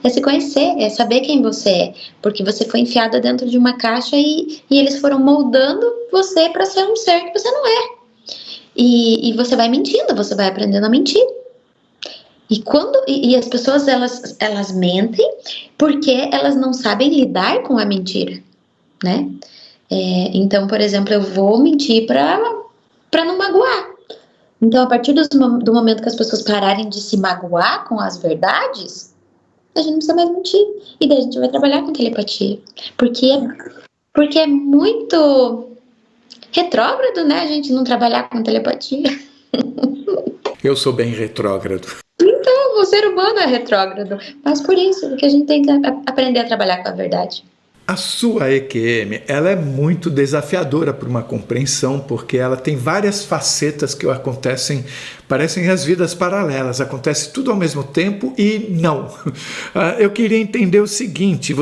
É se conhecer, é saber quem você é. Porque você foi enfiada dentro de uma caixa e eles foram moldando você para ser um ser que você não é. E você vai mentindo, você vai aprendendo a mentir. E as pessoas, elas mentem porque elas não sabem lidar com a mentira, né? Então, por exemplo, eu vou mentir para não magoar. Então, a partir do momento que as pessoas pararem de se magoar com as verdades, a gente não precisa mais mentir. E daí a gente vai trabalhar com telepatia. Porque é muito retrógrado, né? A gente não trabalhar com telepatia. Eu sou bem retrógrado. Então, o ser humano é retrógrado. Mas por isso, porque a gente tem que aprender a trabalhar com a verdade. A sua EQM, ela é muito desafiadora para uma compreensão, porque ela tem várias facetas que acontecem, parecem as vidas paralelas, acontece tudo ao mesmo tempo e não. Eu queria entender o seguinte,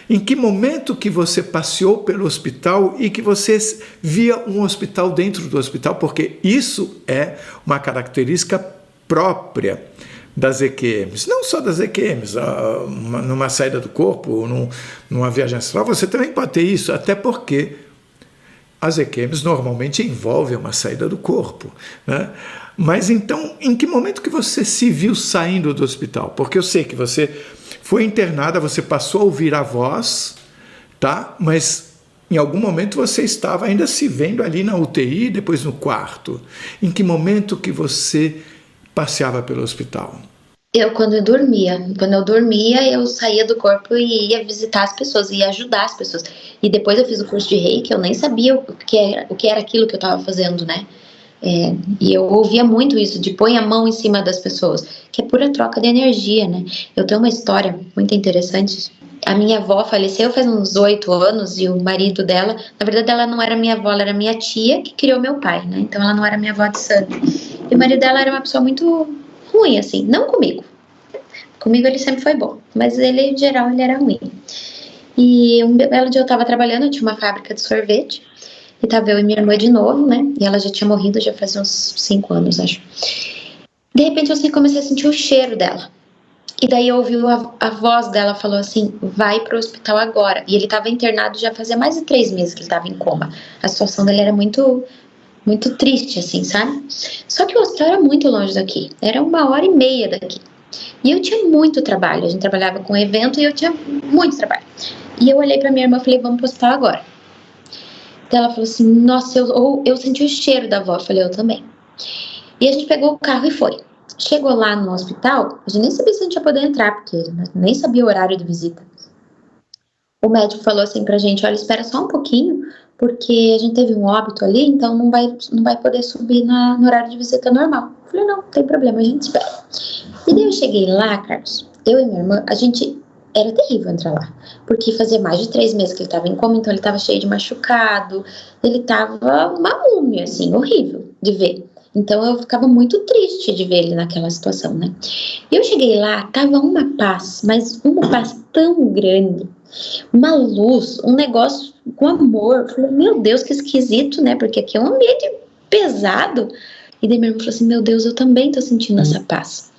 em que momento que você passeou pelo hospital e que você via um hospital dentro do hospital, porque isso é uma característica própria das EQMs, não só das EQMs, numa saída do corpo, numa viagem astral, você também pode ter isso, até porque As EQMs normalmente envolvem uma saída do corpo, né? Mas então, em que momento que você se viu saindo do hospital? Porque eu sei que você foi internada, você passou a ouvir a voz, tá? Mas em algum momento você estava ainda se vendo ali na UTI, depois no quarto. Em que momento que você passeava pelo hospital? Quando eu dormia, eu saía do corpo e ia visitar as pessoas, ia ajudar as pessoas. E depois eu fiz o curso de Reiki, eu nem sabia o que era aquilo que eu estava fazendo, né? E eu ouvia muito isso, de põe a mão em cima das pessoas, que é pura troca de energia, né? Eu tenho uma história muito interessante. A minha avó faleceu faz uns 8 anos e o marido dela, na verdade ela não era minha avó, ela era minha tia que criou meu pai, né? Então ela não era minha avó de sangue. E o marido dela era uma pessoa muito ruim, assim, não comigo. Comigo ele sempre foi bom, mas ele, em geral, ele era ruim. E um belo dia eu tava trabalhando, eu tinha uma fábrica de sorvete, e tava eu e minha irmã de novo, né? E ela já tinha morrido, já fazia uns 5 anos, acho. De repente eu comecei a sentir o cheiro dela. E daí eu ouvi a voz dela, falou assim, vai pro hospital agora. E ele tava internado já fazia mais de 3 meses que ele tava em coma. A situação dele era muito triste, assim, sabe? Só que o hospital era muito longe daqui, era 1h30 daqui. E eu tinha muito trabalho, a gente trabalhava com evento e eu tinha muito trabalho. E eu olhei pra minha irmã e falei, vamos pro hospital agora. Então ela falou assim, nossa, eu senti o cheiro da avó. Eu falei, eu também. E a gente pegou o carro e foi. Chegou lá no hospital, a gente nem sabia se a gente ia poder entrar, porque nem sabia o horário de visita. O médico falou assim pra gente, olha, espera só um pouquinho, porque a gente teve um óbito ali, então não vai poder subir no horário de visita normal. Eu falei, não tem problema, a gente espera. E daí eu cheguei lá, Carlos, eu e minha irmã, era terrível entrar lá, porque fazia mais de 3 meses que ele estava em coma, então ele estava cheio de machucado, ele estava uma múmia, assim, horrível de ver. Então eu ficava muito triste de ver ele naquela situação, né? E eu cheguei lá, tava uma paz, mas uma paz tão grande, uma luz, um negócio com amor. Eu falei, meu Deus, que esquisito, né? Porque aqui é um ambiente pesado. E daí minha irmã falou assim, meu Deus, eu também tô sentindo essa paz.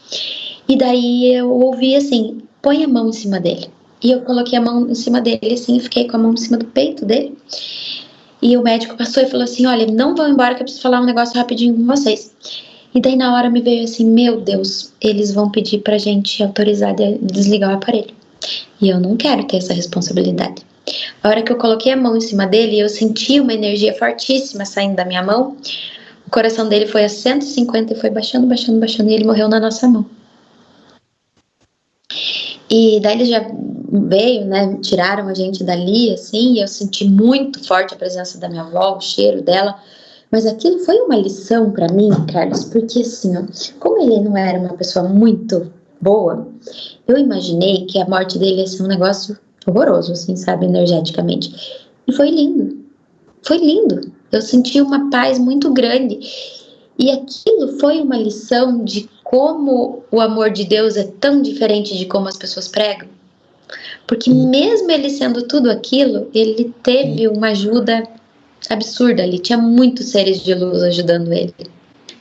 E daí eu ouvi assim, põe a mão em cima dele. E eu coloquei a mão em cima dele, assim, e fiquei com a mão em cima do peito dele. E o médico passou e falou assim, olha, não vão embora que eu preciso falar um negócio rapidinho com vocês. E daí na hora me veio assim, meu Deus, eles vão pedir pra gente autorizar de desligar o aparelho. E eu não quero ter essa responsabilidade. A hora que eu coloquei a mão em cima dele, eu senti uma energia fortíssima saindo da minha mão. O coração dele foi a 150 e foi baixando, baixando, baixando, e ele morreu na nossa mão. E daí ele já veio, né, tiraram a gente dali, assim, e eu senti muito forte a presença da minha avó, o cheiro dela. Mas aquilo foi uma lição pra mim, Carlos, porque assim, ó, como ele não era uma pessoa muito boa, eu imaginei que a morte dele ia ser um negócio horroroso, assim, sabe, energeticamente. E foi lindo. Foi lindo. Eu senti uma paz muito grande. E aquilo foi uma lição de como o amor de Deus é tão diferente de como as pessoas pregam. Porque mesmo ele sendo tudo aquilo, ele teve uma ajuda absurda. Ele tinha muitos seres de luz ajudando ele.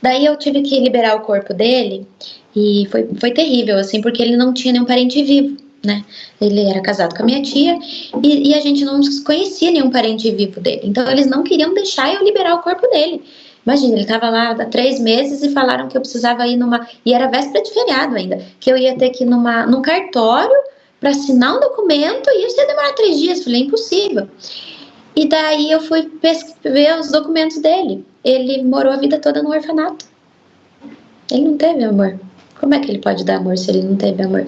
Daí eu tive que liberar o corpo dele e foi terrível, assim, porque ele não tinha nenhum parente vivo, né? Ele era casado com a minha tia e a gente não conhecia nenhum parente vivo dele. Então eles não queriam deixar eu liberar o corpo dele. Imagina, ele estava lá há 3 meses e falaram que eu precisava ir e era véspera de feriado ainda, que eu ia ter que ir num cartório para assinar um documento e isso ia demorar 3 dias. Falei, impossível. E daí eu fui ver os documentos dele. Ele morou a vida toda no orfanato. Ele não teve amor. Como é que ele pode dar amor se ele não teve amor?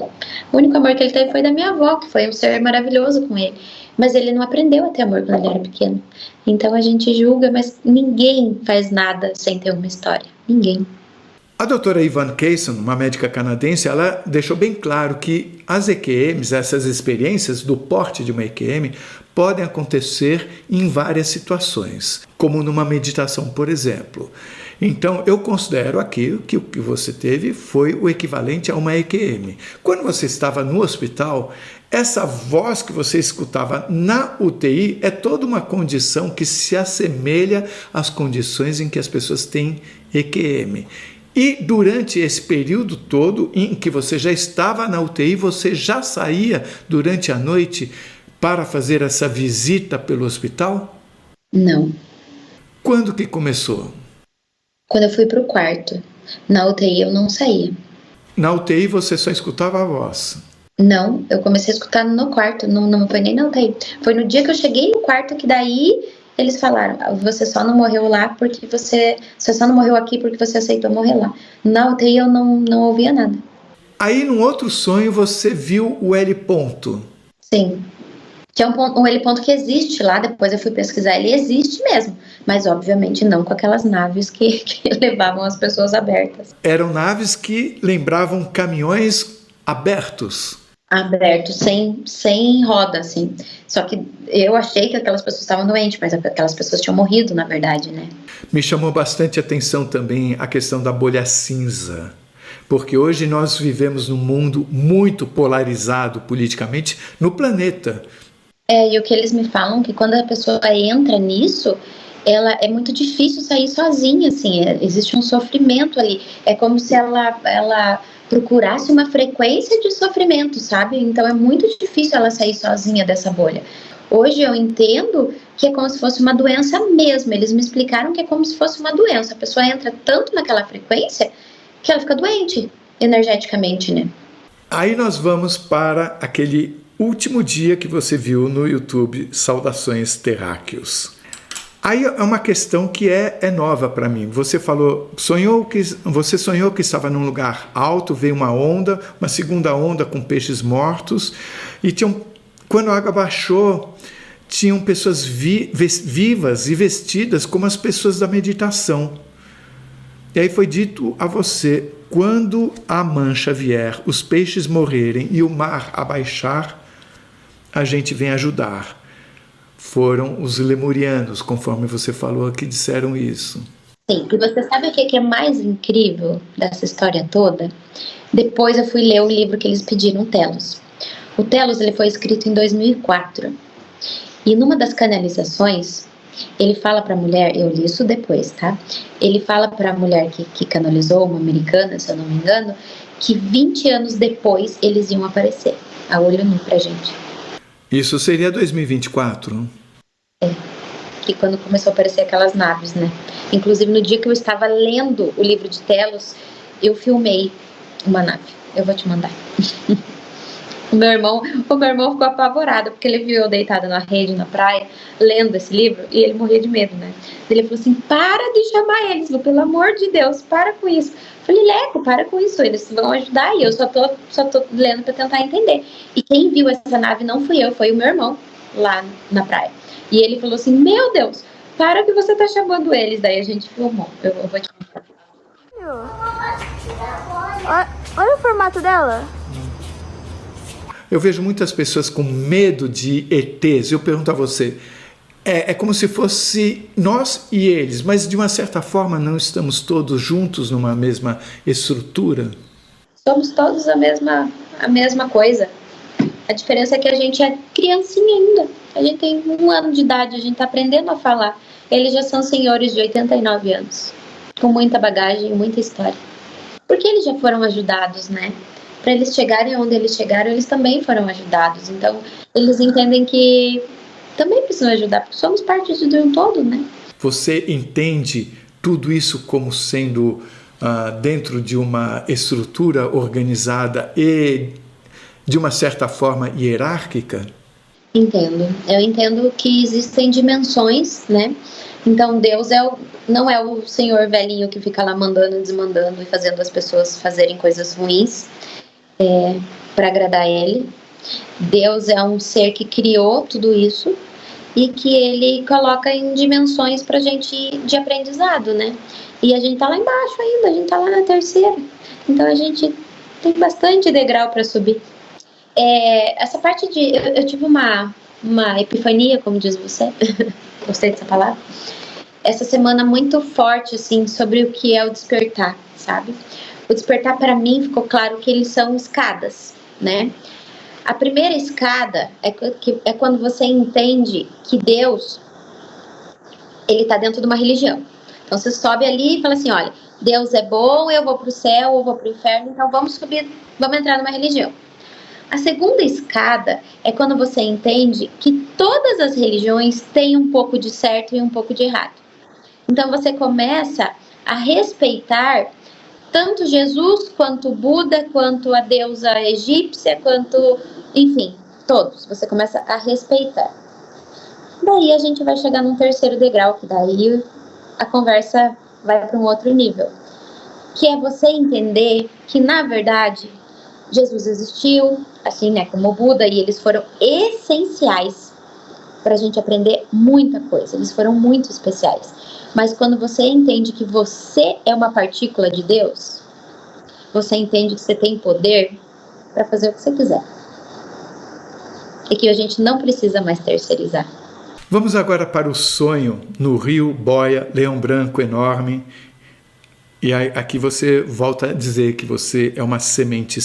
O único amor que ele teve foi da minha avó, que foi um ser maravilhoso com ele. Mas ele não aprendeu a ter amor quando ele era pequeno. Então a gente julga, mas ninguém faz nada sem ter uma história. Ninguém. A doutora Yvonne Kaysen, uma médica canadense, ela deixou bem claro que as EQMs, essas experiências do porte de uma EQM, podem acontecer em várias situações, como numa meditação, por exemplo. Então, eu considero aqui que o que você teve foi o equivalente a uma EQM. Quando você estava no hospital, essa voz que você escutava na UTI é toda uma condição que se assemelha às condições em que as pessoas têm EQM. E durante esse período todo em que você já estava na UTI, você já saía durante a noite para fazer essa visita pelo hospital? Não, Quando que começou? Quando eu fui pro quarto. Na UTI eu não saía. Na UTI você só escutava a voz? Não, eu comecei a escutar no quarto, não foi nem na UTI. Foi no dia que eu cheguei no quarto que daí eles falaram, você só não morreu lá porque você só não morreu aqui porque você aceitou morrer lá. Na UTI eu não ouvia nada. Aí, num outro sonho, você viu o L ponto. Sim. Que é um L ponto que existe lá, depois eu fui pesquisar, ele existe mesmo, mas obviamente não com aquelas naves que levavam as pessoas abertas. Eram naves que lembravam caminhões abertos. Abertos, sem roda, assim. Só que eu achei que aquelas pessoas estavam doentes, mas aquelas pessoas tinham morrido, na verdade, né? Me chamou bastante atenção também a questão da bolha cinza. Porque hoje nós vivemos num mundo muito polarizado politicamente no planeta. E o que eles me falam é que quando a pessoa entra nisso, ela é muito difícil sair sozinha, assim, existe um sofrimento ali. É como se ela procurasse uma frequência de sofrimento, sabe? Então é muito difícil ela sair sozinha dessa bolha. Hoje eu entendo que é como se fosse uma doença mesmo. Eles me explicaram que é como se fosse uma doença. A pessoa entra tanto naquela frequência que ela fica doente energeticamente, né? Aí nós vamos para aquele último dia que você viu no YouTube, Saudações Terráqueos. Aí é uma questão que é nova para mim. Você você sonhou que estava num lugar alto, veio uma segunda onda com peixes mortos, e quando a água baixou, tinham pessoas vivas e vestidas como as pessoas da meditação. E aí foi dito a você, quando a mancha vier, os peixes morrerem e o mar abaixar, a gente vem ajudar. Foram os lemurianos, conforme você falou, que disseram isso. Sim, e você sabe o que é mais incrível dessa história toda? Depois eu fui ler o livro que eles pediram, Telos. O Telos ele foi escrito em 2004. E numa das canalizações, ele fala para a mulher, eu li isso depois, tá? Ele fala para a mulher que canalizou, uma americana, se eu não me engano, que 20 anos depois eles iam aparecer, a olho nu pra gente. Isso seria 2024? Que quando começou a aparecer aquelas naves, né? Inclusive no dia que eu estava lendo o livro de Telos, eu filmei uma nave. Eu vou te mandar. O meu irmão ficou apavorado, porque ele viu eu deitada na rede, na praia, lendo esse livro, e ele morria de medo, né? Ele falou assim, para de chamar eles, pelo amor de Deus, para com isso. Eu falei, Leco, para com isso, eles vão ajudar, e eu só tô lendo para tentar entender. E quem viu essa nave não fui eu, foi o meu irmão, lá na praia. E ele falou assim, meu Deus, para que você tá chamando eles. Daí a gente filmou, eu vou te mostrar. Olha o formato dela. Eu vejo muitas pessoas com medo de ETs. Eu pergunto a você, é como se fosse nós e eles, mas de uma certa forma não estamos todos juntos numa mesma estrutura? Somos todos a mesma coisa. A diferença é que a gente é criancinha ainda. A gente tem 1 ano de idade, a gente está aprendendo a falar. Eles já são senhores de 89 anos, com muita bagagem, muita história. Porque eles já foram ajudados, né? Para eles chegarem onde eles chegaram, eles também foram ajudados. Então, eles entendem que também precisam ajudar, porque somos parte de um todo, né? Você entende tudo isso como sendo dentro de uma estrutura organizada e, de uma certa forma, hierárquica? Entendo. Eu entendo que existem dimensões, né? Então, Deus não é o senhor velhinho que fica lá mandando, desmandando e fazendo as pessoas fazerem coisas ruins para agradar Ele. Deus é um ser que criou tudo isso e que Ele coloca em dimensões pra gente de aprendizado, né? E a gente tá lá embaixo ainda, a gente tá lá na terceira. Então, a gente tem bastante degrau para subir. Essa parte de... Eu tive uma epifania, como diz você. Gostei dessa palavra. Essa semana muito forte, assim, sobre o que é o despertar, sabe? O despertar, para mim, ficou claro que eles são escadas, né? A primeira escada é quando você entende que Deus, ele tá dentro de uma religião. Então, você sobe ali e fala assim, olha, Deus é bom, eu vou pro céu, eu vou pro inferno, então vamos subir, vamos entrar numa religião. A segunda escada é quando você entende que todas as religiões têm um pouco de certo e um pouco de errado. Então você começa a respeitar tanto Jesus, quanto o Buda, quanto a deusa egípcia, quanto, enfim, todos. Você começa a respeitar. Daí a gente vai chegar num terceiro degrau, que daí a conversa vai para um outro nível. Que é você entender que, na verdade, Jesus existiu, assim, né, como o Buda, e eles foram essenciais para a gente aprender muita coisa. Eles foram muito especiais. Mas quando você entende que você é uma partícula de Deus, você entende que você tem poder para fazer o que você quiser. E que a gente não precisa mais terceirizar. Vamos agora para o sonho no rio Boia, Leão Branco enorme. E aí, aqui você volta a dizer que você é uma semente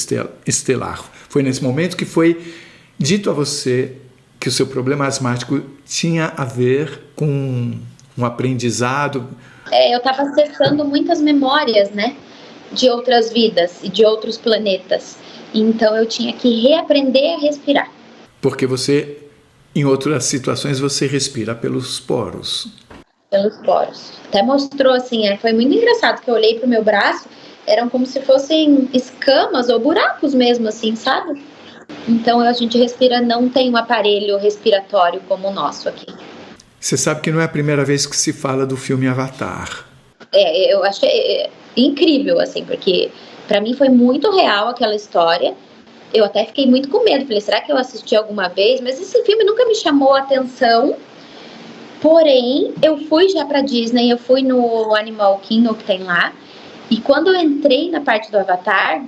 estelar. Foi nesse momento que foi dito a você que o seu problema asmático tinha a ver com um aprendizado. Eu estava acessando muitas memórias, né, de outras vidas e de outros planetas. Então eu tinha que reaprender a respirar. Porque você, em outras situações, você respira pelos poros. Pelos poros. Até mostrou assim, foi muito engraçado que eu olhei pro meu braço, eram como se fossem escamas ou buracos mesmo, assim, sabe? Então a gente respira, não tem um aparelho respiratório como o nosso aqui. Você sabe que não é a primeira vez que se fala do filme Avatar. Eu achei incrível, assim, porque pra mim foi muito real aquela história. Eu até fiquei muito com medo, falei, será que eu assisti alguma vez? Mas esse filme nunca me chamou a atenção. Porém, eu fui já pra Disney, eu fui no Animal Kingdom que tem lá. E quando eu entrei na parte do Avatar,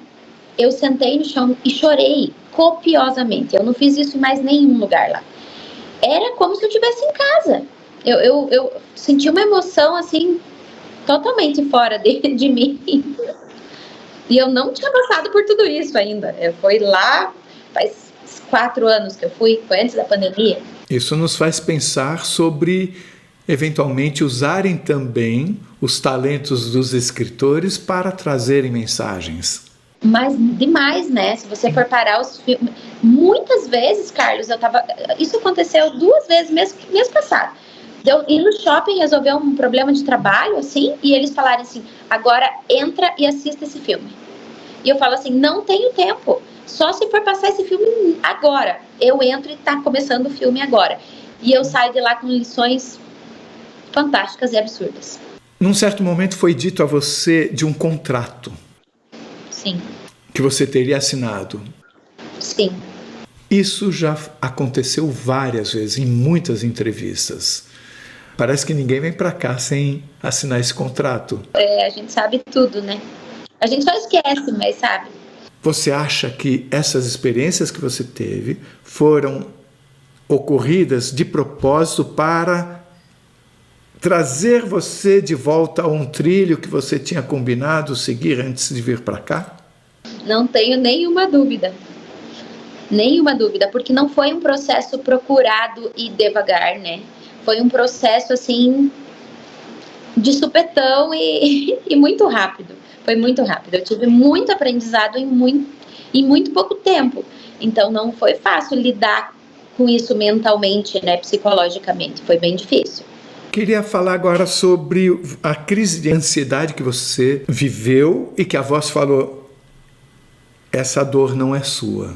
eu sentei no chão e chorei copiosamente. Eu não fiz isso em mais nenhum lugar lá. Era como se eu estivesse em casa. Eu senti uma emoção, assim, totalmente fora de mim. E eu não tinha passado por tudo isso ainda. Foi lá, faz 4 anos que eu fui, foi antes da pandemia. Isso nos faz pensar sobre, eventualmente, usarem também os talentos dos escritores para trazerem mensagens. Mas demais, né? Se você for parar os filmes... Muitas vezes, Carlos, isso aconteceu 2 vezes mês passado. Eu ir no shopping resolver um problema de trabalho, assim, e eles falarem assim, agora entra e assista esse filme. E eu falo assim, não tenho tempo. Só se for passar esse filme agora. Eu entro e tá começando o filme agora. E eu saio de lá com lições fantásticas e absurdas. Num certo momento foi dito a você de um contrato. Sim. Que você teria assinado. Sim. Isso já aconteceu várias vezes, em muitas entrevistas. Parece que ninguém vem para cá sem assinar esse contrato. A gente sabe tudo, né? A gente só esquece, mas sabe. Você acha que essas experiências que você teve foram ocorridas de propósito para trazer você de volta a um trilho que você tinha combinado seguir antes de vir para cá? Não tenho nenhuma dúvida. Nenhuma dúvida, porque não foi um processo procurado e devagar, né? Foi um processo, assim, de supetão e muito rápido. Foi muito rápido. Eu tive muito aprendizado em muito pouco tempo. Então, não foi fácil lidar com isso mentalmente, né? Psicologicamente. Foi bem difícil. Queria falar agora sobre a crise de ansiedade que você viveu e que a voz falou, essa dor não é sua.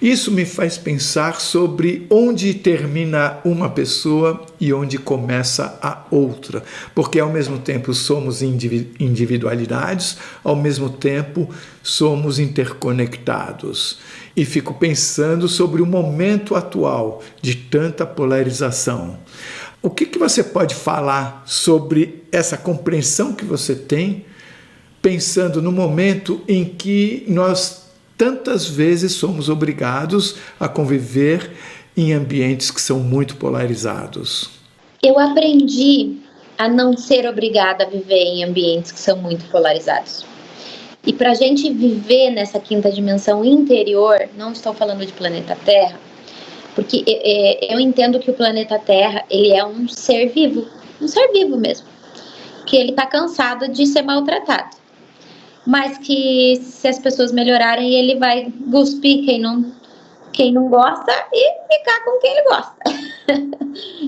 Isso me faz pensar sobre onde termina uma pessoa e onde começa a outra, porque ao mesmo tempo somos individualidades, ao mesmo tempo somos interconectados. E fico pensando sobre o momento atual de tanta polarização. O que você pode falar sobre essa compreensão que você tem, pensando no momento em que nós tantas vezes somos obrigados a conviver em ambientes que são muito polarizados? Eu aprendi a não ser obrigada a viver em ambientes que são muito polarizados. E para a gente viver nessa quinta dimensão interior, não estou falando de planeta Terra, porque eu entendo que o planeta Terra, ele é um ser vivo mesmo, que ele está cansado de ser maltratado. Mas que se as pessoas melhorarem, ele vai cuspir quem não gosta e ficar com quem ele gosta.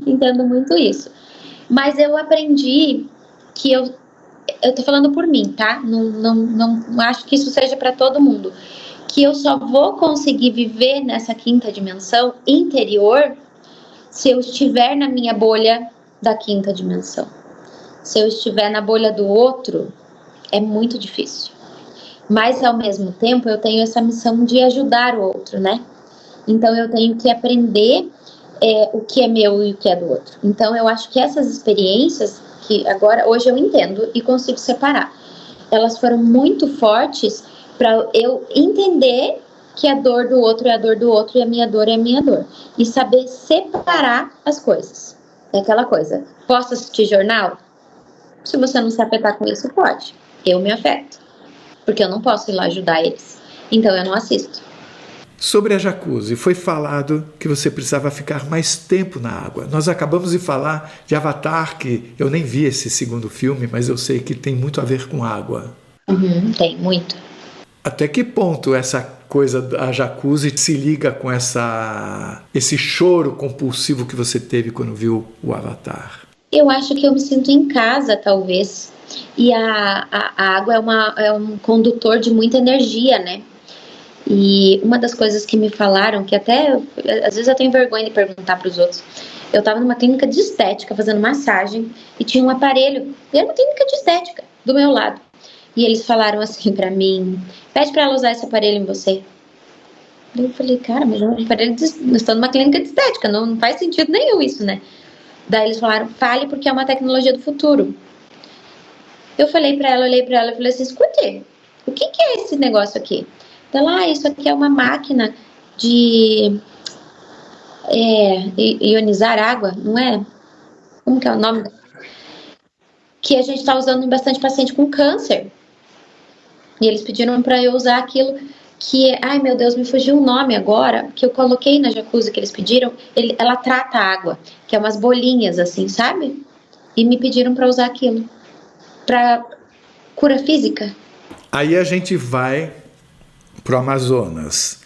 Entendo muito isso. Mas eu aprendi que eu tô falando por mim, tá? Não acho que isso seja para todo mundo. Que eu só vou conseguir viver nessa quinta dimensão interior se eu estiver na minha bolha da quinta dimensão. Se eu estiver na bolha do outro, é muito difícil. Mas, ao mesmo tempo, eu tenho essa missão de ajudar o outro, né? Então, eu tenho que aprender o que é meu e o que é do outro. Então, eu acho que essas experiências, que agora, hoje eu entendo e consigo separar, elas foram muito fortes para eu entender que a dor do outro é a dor do outro e a minha dor é a minha dor. E saber separar as coisas. É aquela coisa, posso assistir jornal? Se você não se afetar com isso, pode. Eu me afeto. Porque eu não posso ir lá ajudar eles. Então eu não assisto. Sobre a jacuzzi, foi falado que você precisava ficar mais tempo na água. Nós acabamos de falar de Avatar, que eu nem vi esse segundo filme, mas eu sei que tem muito a ver com água. Tem, muito. Até que ponto essa coisa da jacuzzi se liga com esse choro compulsivo que você teve quando viu o Avatar? Eu acho que eu me sinto em casa, talvez. E a água é um condutor de muita energia, né? E uma das coisas que me falaram, que até às vezes eu tenho vergonha de perguntar para os outros, eu estava numa clínica de estética fazendo massagem e tinha um aparelho, e era uma clínica de estética do meu lado. E eles falaram assim para mim, pede para ela usar esse aparelho em você. Eu falei, cara, mas eu estou numa clínica de estética, não faz sentido nenhum isso, né? Daí eles falaram, fale porque é uma tecnologia do futuro. Eu olhei pra ela e falei assim, escute, o que é esse negócio aqui? Ela, isso aqui é uma máquina de ionizar água, não é? Como que é o nome? Que a gente tá usando em bastante paciente com câncer. E eles pediram pra eu usar aquilo que, ai meu Deus, me fugiu o nome agora, que eu coloquei na jacuzzi que eles pediram, ela trata a água, que é umas bolinhas assim, sabe? E me pediram pra usar aquilo. Pra cura física. Aí a gente vai pro Amazonas,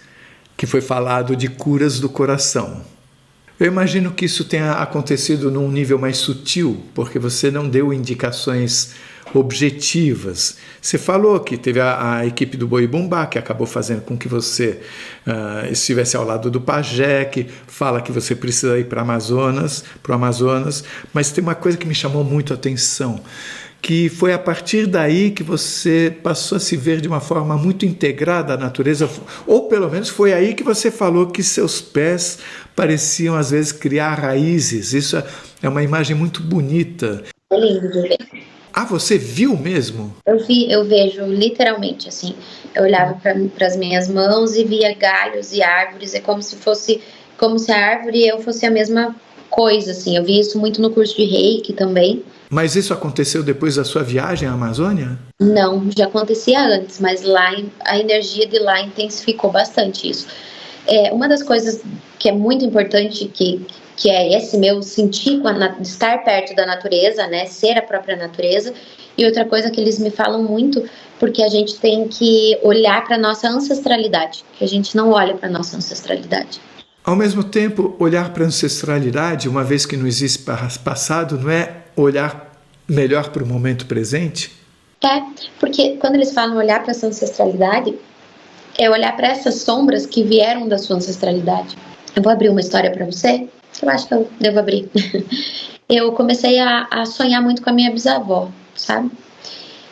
que foi falado de curas do coração. Eu imagino que isso tenha acontecido num nível mais sutil, porque você não deu indicações objetivas. Você falou que teve a equipe do Boi Bumbá, que acabou fazendo com que você estivesse ao lado do pajé, que fala que você precisa ir para o Amazonas, mas tem uma coisa que me chamou muito a atenção, que foi a partir daí que você passou a se ver de uma forma muito integrada à natureza, ou pelo menos foi aí que você falou que seus pés pareciam às vezes criar raízes. Isso é uma imagem muito bonita. É lindo de ver. Ah, você viu mesmo? Eu vejo literalmente, assim, eu olhava para as minhas mãos e via galhos e árvores, é como se a árvore e eu fosse a mesma coisa, assim, eu vi isso muito no curso de Reiki também. Mas isso aconteceu depois da sua viagem à Amazônia? Não, já acontecia antes, mas lá a energia de lá intensificou bastante isso. Uma das coisas que é muito importante, que é esse meu sentir, estar perto da natureza, né, ser a própria natureza, e outra coisa que eles me falam muito, porque a gente tem que olhar para a nossa ancestralidade, que a gente não olha para a nossa ancestralidade. Ao mesmo tempo, olhar para a ancestralidade, uma vez que não existe passado, não é olhar melhor para o momento presente? Porque quando eles falam olhar para essa ancestralidade, é olhar para essas sombras que vieram da sua ancestralidade. Eu vou abrir uma história para você, eu acho que eu devo abrir. Eu comecei a sonhar muito com a minha bisavó, sabe?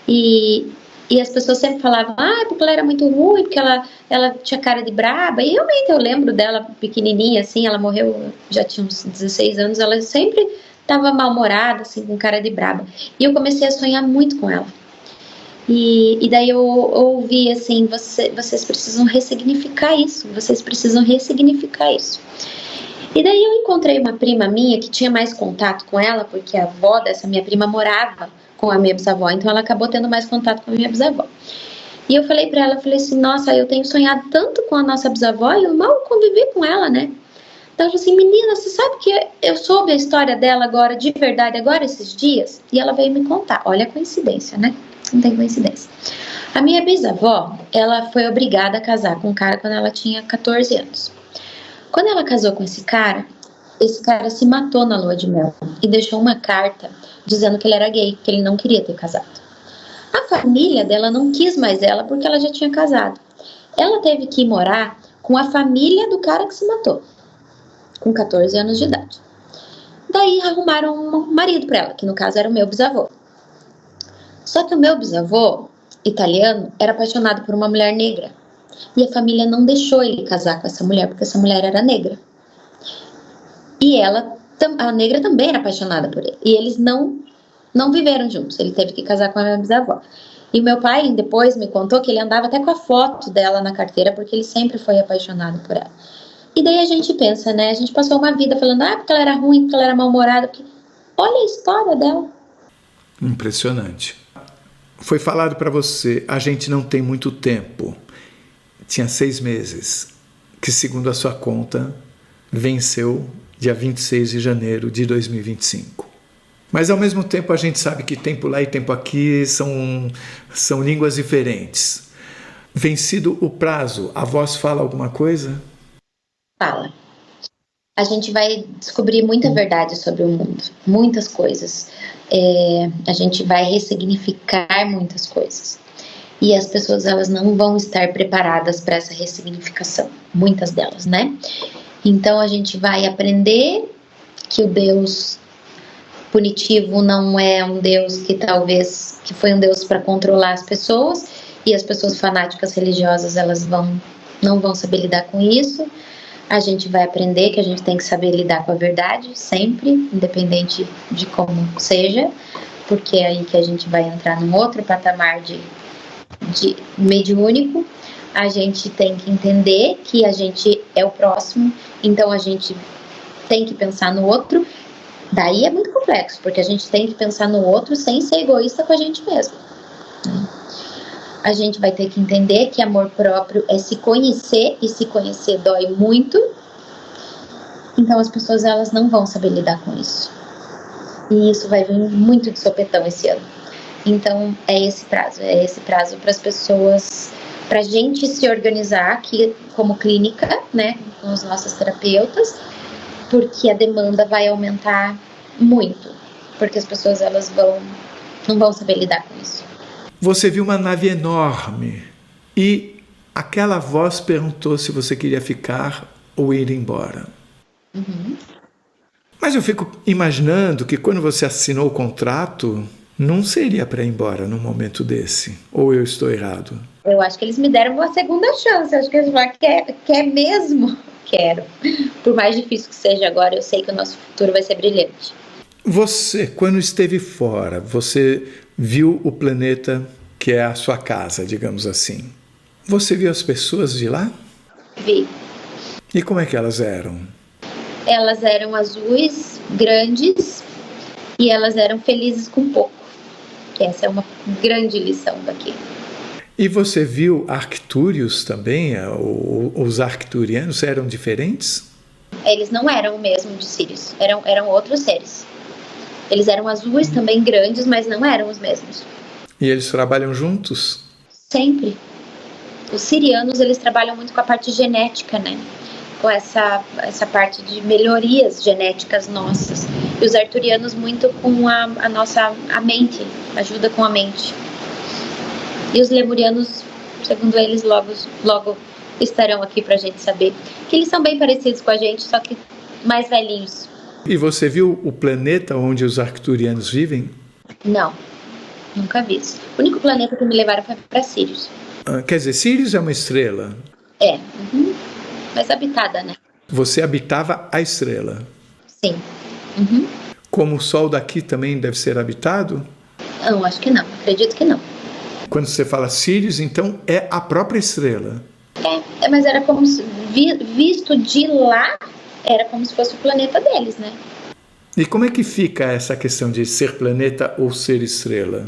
E as pessoas sempre falavam, porque ela era muito ruim, porque ela tinha cara de braba. E realmente eu lembro dela pequenininha, assim, ela morreu, já tinha uns 16 anos, ela sempre estava mal-humorada, assim, com cara de braba. E eu comecei a sonhar muito com ela. E daí eu ouvi assim, vocês precisam ressignificar isso, E daí eu encontrei uma prima minha que tinha mais contato com ela, porque a avó dessa minha prima morava com a minha bisavó, então ela acabou tendo mais contato com a minha bisavó. E eu falei pra ela, assim, nossa, eu tenho sonhado tanto com a nossa bisavó e eu mal convivi com ela, né? Então ela falou assim, menina, você sabe que eu soube a história dela agora, de verdade, agora esses dias? E ela veio me contar, olha a coincidência, né? Não tem coincidência. A minha bisavó, ela foi obrigada a casar com um cara quando ela tinha 14 anos. Quando ela casou com esse cara, esse cara se matou na lua de mel e deixou uma carta dizendo que ele era gay, que ele não queria ter casado. A família dela não quis mais ela porque ela já tinha casado. Ela teve que ir morar com a família do cara que se matou, com 14 anos de idade. Daí arrumaram um marido para ela, que no caso era o meu bisavô. Só que o meu bisavô, italiano, era apaixonado por uma mulher negra. E a família não deixou ele casar com essa mulher, porque essa mulher era negra. E ela, a negra também era apaixonada por ele. E eles não viveram juntos. Ele teve que casar com a minha bisavó. E meu pai depois me contou que ele andava até com a foto dela na carteira, porque ele sempre foi apaixonado por ela. E daí a gente pensa, né? A gente passou uma vida falando, porque ela era ruim, porque ela era mal-humorada. Porque... Olha a história dela. Impressionante. Foi falado para você, a gente não tem muito tempo. Tinha 6 meses, que segundo a sua conta, venceu dia 26 de janeiro de 2025. Mas ao mesmo tempo a gente sabe que tempo lá e tempo aqui são línguas diferentes. Vencido o prazo, a voz fala alguma coisa? Fala. A gente vai descobrir muita verdade sobre o mundo, muitas coisas. A gente vai ressignificar muitas coisas. E as pessoas, elas não vão estar preparadas para essa ressignificação, muitas delas, né? Então a gente vai aprender que o Deus punitivo não é um Deus que foi um Deus para controlar as pessoas, e as pessoas fanáticas religiosas, elas não vão saber lidar com isso. A gente vai aprender que a gente tem que saber lidar com a verdade sempre, independente de como seja, porque é aí que a gente vai entrar num outro patamar de mediúnico. A gente tem que entender que a gente é o próximo, então a gente tem que pensar no outro. Daí é muito complexo, porque a gente tem que pensar no outro sem ser egoísta com a gente mesmo. A gente vai ter que entender que amor próprio é se conhecer, e se conhecer dói muito. Então as pessoas, elas não vão saber lidar com isso. E isso vai vir muito de sopetão esse ano. Então é esse prazo para as pessoas, para a gente se organizar aqui como clínica, né, com os nossos terapeutas, porque a demanda vai aumentar muito, porque as pessoas, elas não vão saber lidar com isso. Você viu uma nave enorme e aquela voz perguntou se você queria ficar ou ir embora. Uhum. Mas eu fico imaginando que quando você assinou o contrato, não seria para ir embora num momento desse. Ou eu estou errado? Eu acho que eles me deram uma segunda chance. Acho que eles falaram, quer mesmo? Quero. Por mais difícil que seja agora, eu sei que o nosso futuro vai ser brilhante. Você, quando esteve fora, você viu o planeta que é a sua casa, digamos assim. Você viu as pessoas de lá? Vi. E como é que elas eram? Elas eram azuis, grandes, e elas eram felizes com pouco. Que essa é uma grande lição daqui. E você viu arctúrios também? Os arcturianos eram diferentes? Eles não eram o mesmo de Sírios, eram outros seres. Eles eram azuis, também grandes, mas não eram os mesmos. E eles trabalham juntos? Sempre. Os sirianos, eles trabalham muito com a parte genética, né? Com essa parte de melhorias genéticas nossas. E os arturianos muito com a mente, ajuda com a mente. E os lemurianos, segundo eles, logo estarão aqui pra gente saber. Que eles são bem parecidos com a gente, só que mais velhinhos. E você viu o planeta onde os arcturianos vivem? Não, nunca vi isso. O único planeta que me levaram foi para Sírios. Quer dizer, Sírios é uma estrela? É, mas habitada, né? Você habitava a estrela? Sim. Como o Sol daqui também deve ser habitado? Não, acho que não. Acredito que não. Quando você fala Sírios, então é a própria estrela? Mas era como se, visto de lá, era como se fosse o planeta deles, né? E como é que fica essa questão de ser planeta ou ser estrela?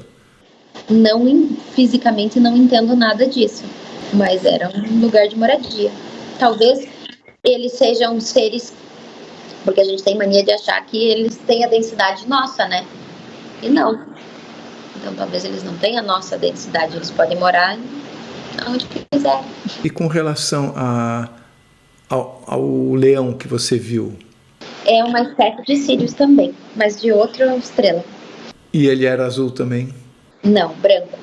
Fisicamente não entendo nada disso, mas era um lugar de moradia. Talvez eles sejam seres, porque a gente tem mania de achar que eles têm a densidade nossa, né? E não. Então talvez eles não tenham a nossa densidade, eles podem morar onde quiserem. E com relação ao leão que você viu? É uma espécie de Sirius também, mas de outra estrela. E ele era azul também? Não, branco.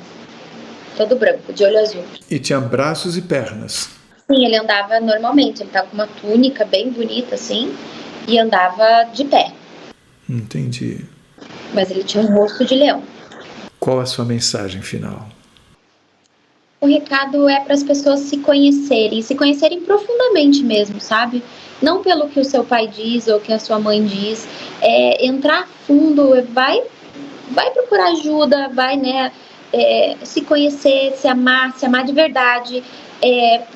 Todo branco, de olho azul. E tinha braços e pernas? Sim, ele andava normalmente. Ele tava com uma túnica bem bonita, assim, e andava de pé. Entendi. Mas ele tinha um rosto de leão. Qual a sua mensagem final? O recado é para as pessoas se conhecerem profundamente mesmo, sabe? Não pelo que o seu pai diz ou que a sua mãe diz. Entrar a fundo, vai procurar ajuda, vai, né, se conhecer, se amar de verdade,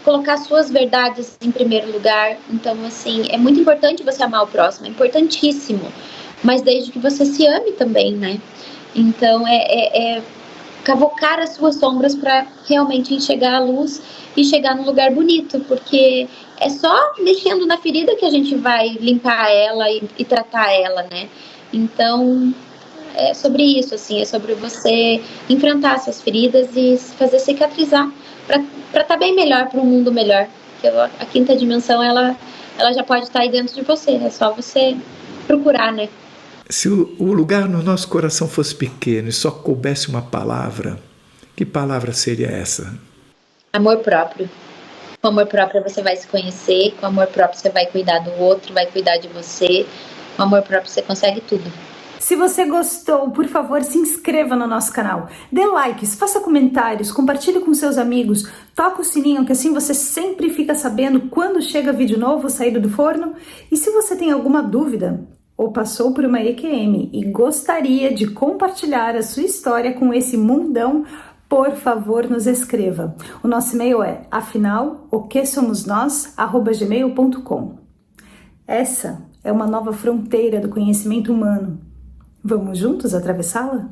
colocar suas verdades em primeiro lugar. Então, assim, é muito importante você amar o próximo, é importantíssimo, mas desde que você se ame também, né? Então, cavocar as suas sombras para realmente enxergar a luz e chegar num lugar bonito, porque é só mexendo na ferida que a gente vai limpar ela e tratar ela, né? Então, é sobre isso, assim, é sobre você enfrentar essas feridas e fazer cicatrizar para estar bem melhor, para um mundo melhor. Porque a quinta dimensão, ela já pode estar aí dentro de você, é só você procurar, né? Se o lugar no nosso coração fosse pequeno e só coubesse uma palavra, que palavra seria essa? Amor próprio. Com amor próprio você vai se conhecer, com amor próprio você vai cuidar do outro, vai cuidar de você. Com amor próprio você consegue tudo. Se você gostou, por favor, se inscreva no nosso canal. Dê likes, faça comentários, compartilhe com seus amigos, toca o sininho que assim você sempre fica sabendo quando chega vídeo novo saído do forno. E se você tem alguma dúvida ou passou por uma EQM e gostaria de compartilhar a sua história com esse mundão, por favor, nos escreva. O nosso e-mail é afinal.oquesomosnós@gmail.com. Essa é uma nova fronteira do conhecimento humano. Vamos juntos atravessá-la?